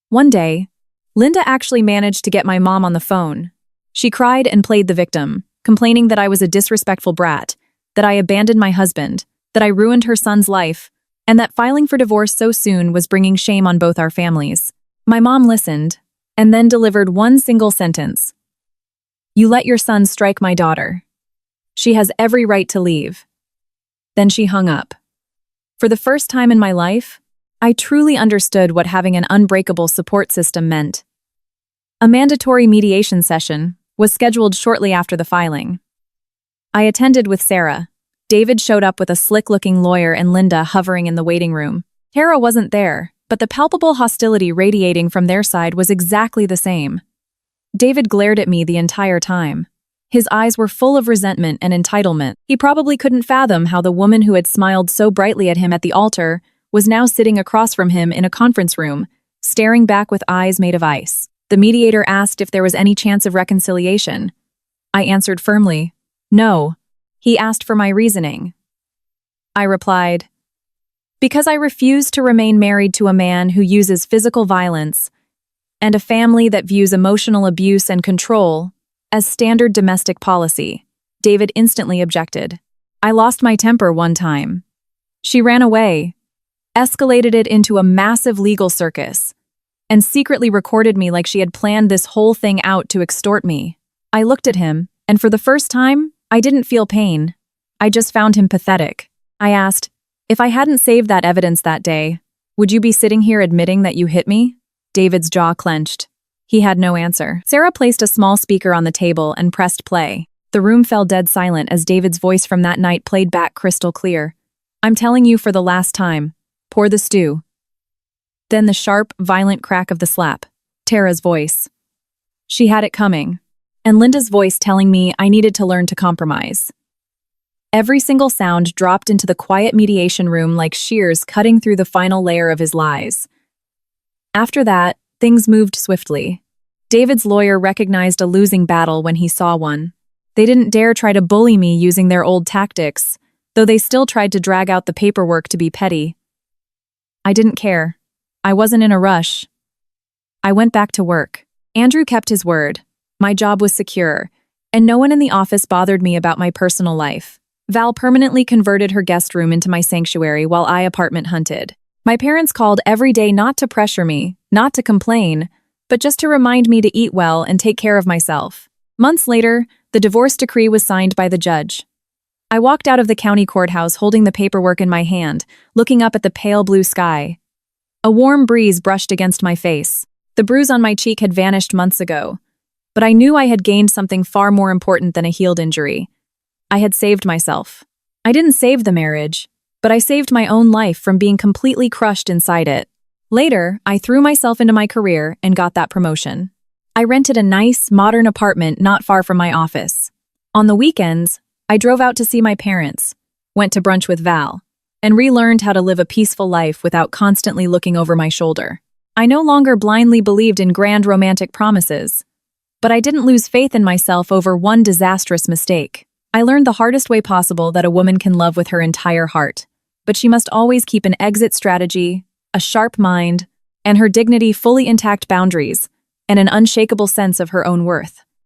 [SPEAKER 1] One day, Linda actually managed to get my mom on the phone. She cried and played the victim, complaining that I was a disrespectful brat, that I abandoned my husband, that I ruined her son's life, and that filing for divorce so soon was bringing shame on both our families. My mom listened, and then delivered one single sentence. "You let your son strike my daughter. She has every right to leave." Then she hung up. For the first time in my life, I truly understood what having an unbreakable support system meant. A mandatory mediation session was scheduled shortly after the filing. I attended with Sarah. David showed up with a slick-looking lawyer and Linda hovering in the waiting room. Tara wasn't there, but the palpable hostility radiating from their side was exactly the same. David glared at me the entire time. His eyes were full of resentment and entitlement. He probably couldn't fathom how the woman who had smiled so brightly at him at the altar was now sitting across from him in a conference room, staring back with eyes made of ice. The mediator asked if there was any chance of reconciliation. I answered firmly, "No." He asked for my reasoning. I replied, "Because I refuse to remain married to a man who uses physical violence and a family that views emotional abuse and control as standard domestic policy." David instantly objected. I lost my temper one time. She ran away, escalated it into a massive legal circus, and secretly recorded me like she had planned this whole thing out to extort me. I looked at him, and for the first time, I didn't feel pain. I just found him pathetic. I asked, if I hadn't saved that evidence that day, would you be sitting here admitting that you hit me? David's jaw clenched. He had no answer. Sarah placed a small speaker on the table and pressed play. The room fell dead silent as David's voice from that night played back crystal clear. I'm telling you for the last time. Pour the stew. Then the sharp, violent crack of the slap. Tara's voice. She had it coming. And Linda's voice telling me I needed to learn to compromise. Every single sound dropped into the quiet mediation room like shears cutting through the final layer of his lies. After that, things moved swiftly. David's lawyer recognized a losing battle when he saw one. They didn't dare try to bully me using their old tactics, though they still tried to drag out the paperwork to be petty. I didn't care. I wasn't in a rush. I went back to work. Andrew kept his word. My job was secure, and no one in the office bothered me about my personal life. Val permanently converted her guest room into my sanctuary while I apartment hunted. My parents called every day not to pressure me, not to complain, but just to remind me to eat well and take care of myself. Months later, the divorce decree was signed by the judge. I walked out of the county courthouse holding the paperwork in my hand, looking up at the pale blue sky. A warm breeze brushed against my face. The bruise on my cheek had vanished months ago, but I knew I had gained something far more important than a healed injury. I had saved myself. I didn't save the marriage, but I saved my own life from being completely crushed inside it. Later, I threw myself into my career and got that promotion. I rented a nice, modern apartment not far from my office. On the weekends, I drove out to see my parents, went to brunch with Val, and relearned how to live a peaceful life without constantly looking over my shoulder. I no longer blindly believed in grand romantic promises, but I didn't lose faith in myself over one disastrous mistake. I learned the hardest way possible that a woman can love with her entire heart, but she must always keep an exit strategy, a sharp mind, and her dignity fully intact boundaries, and an unshakable sense of her own worth.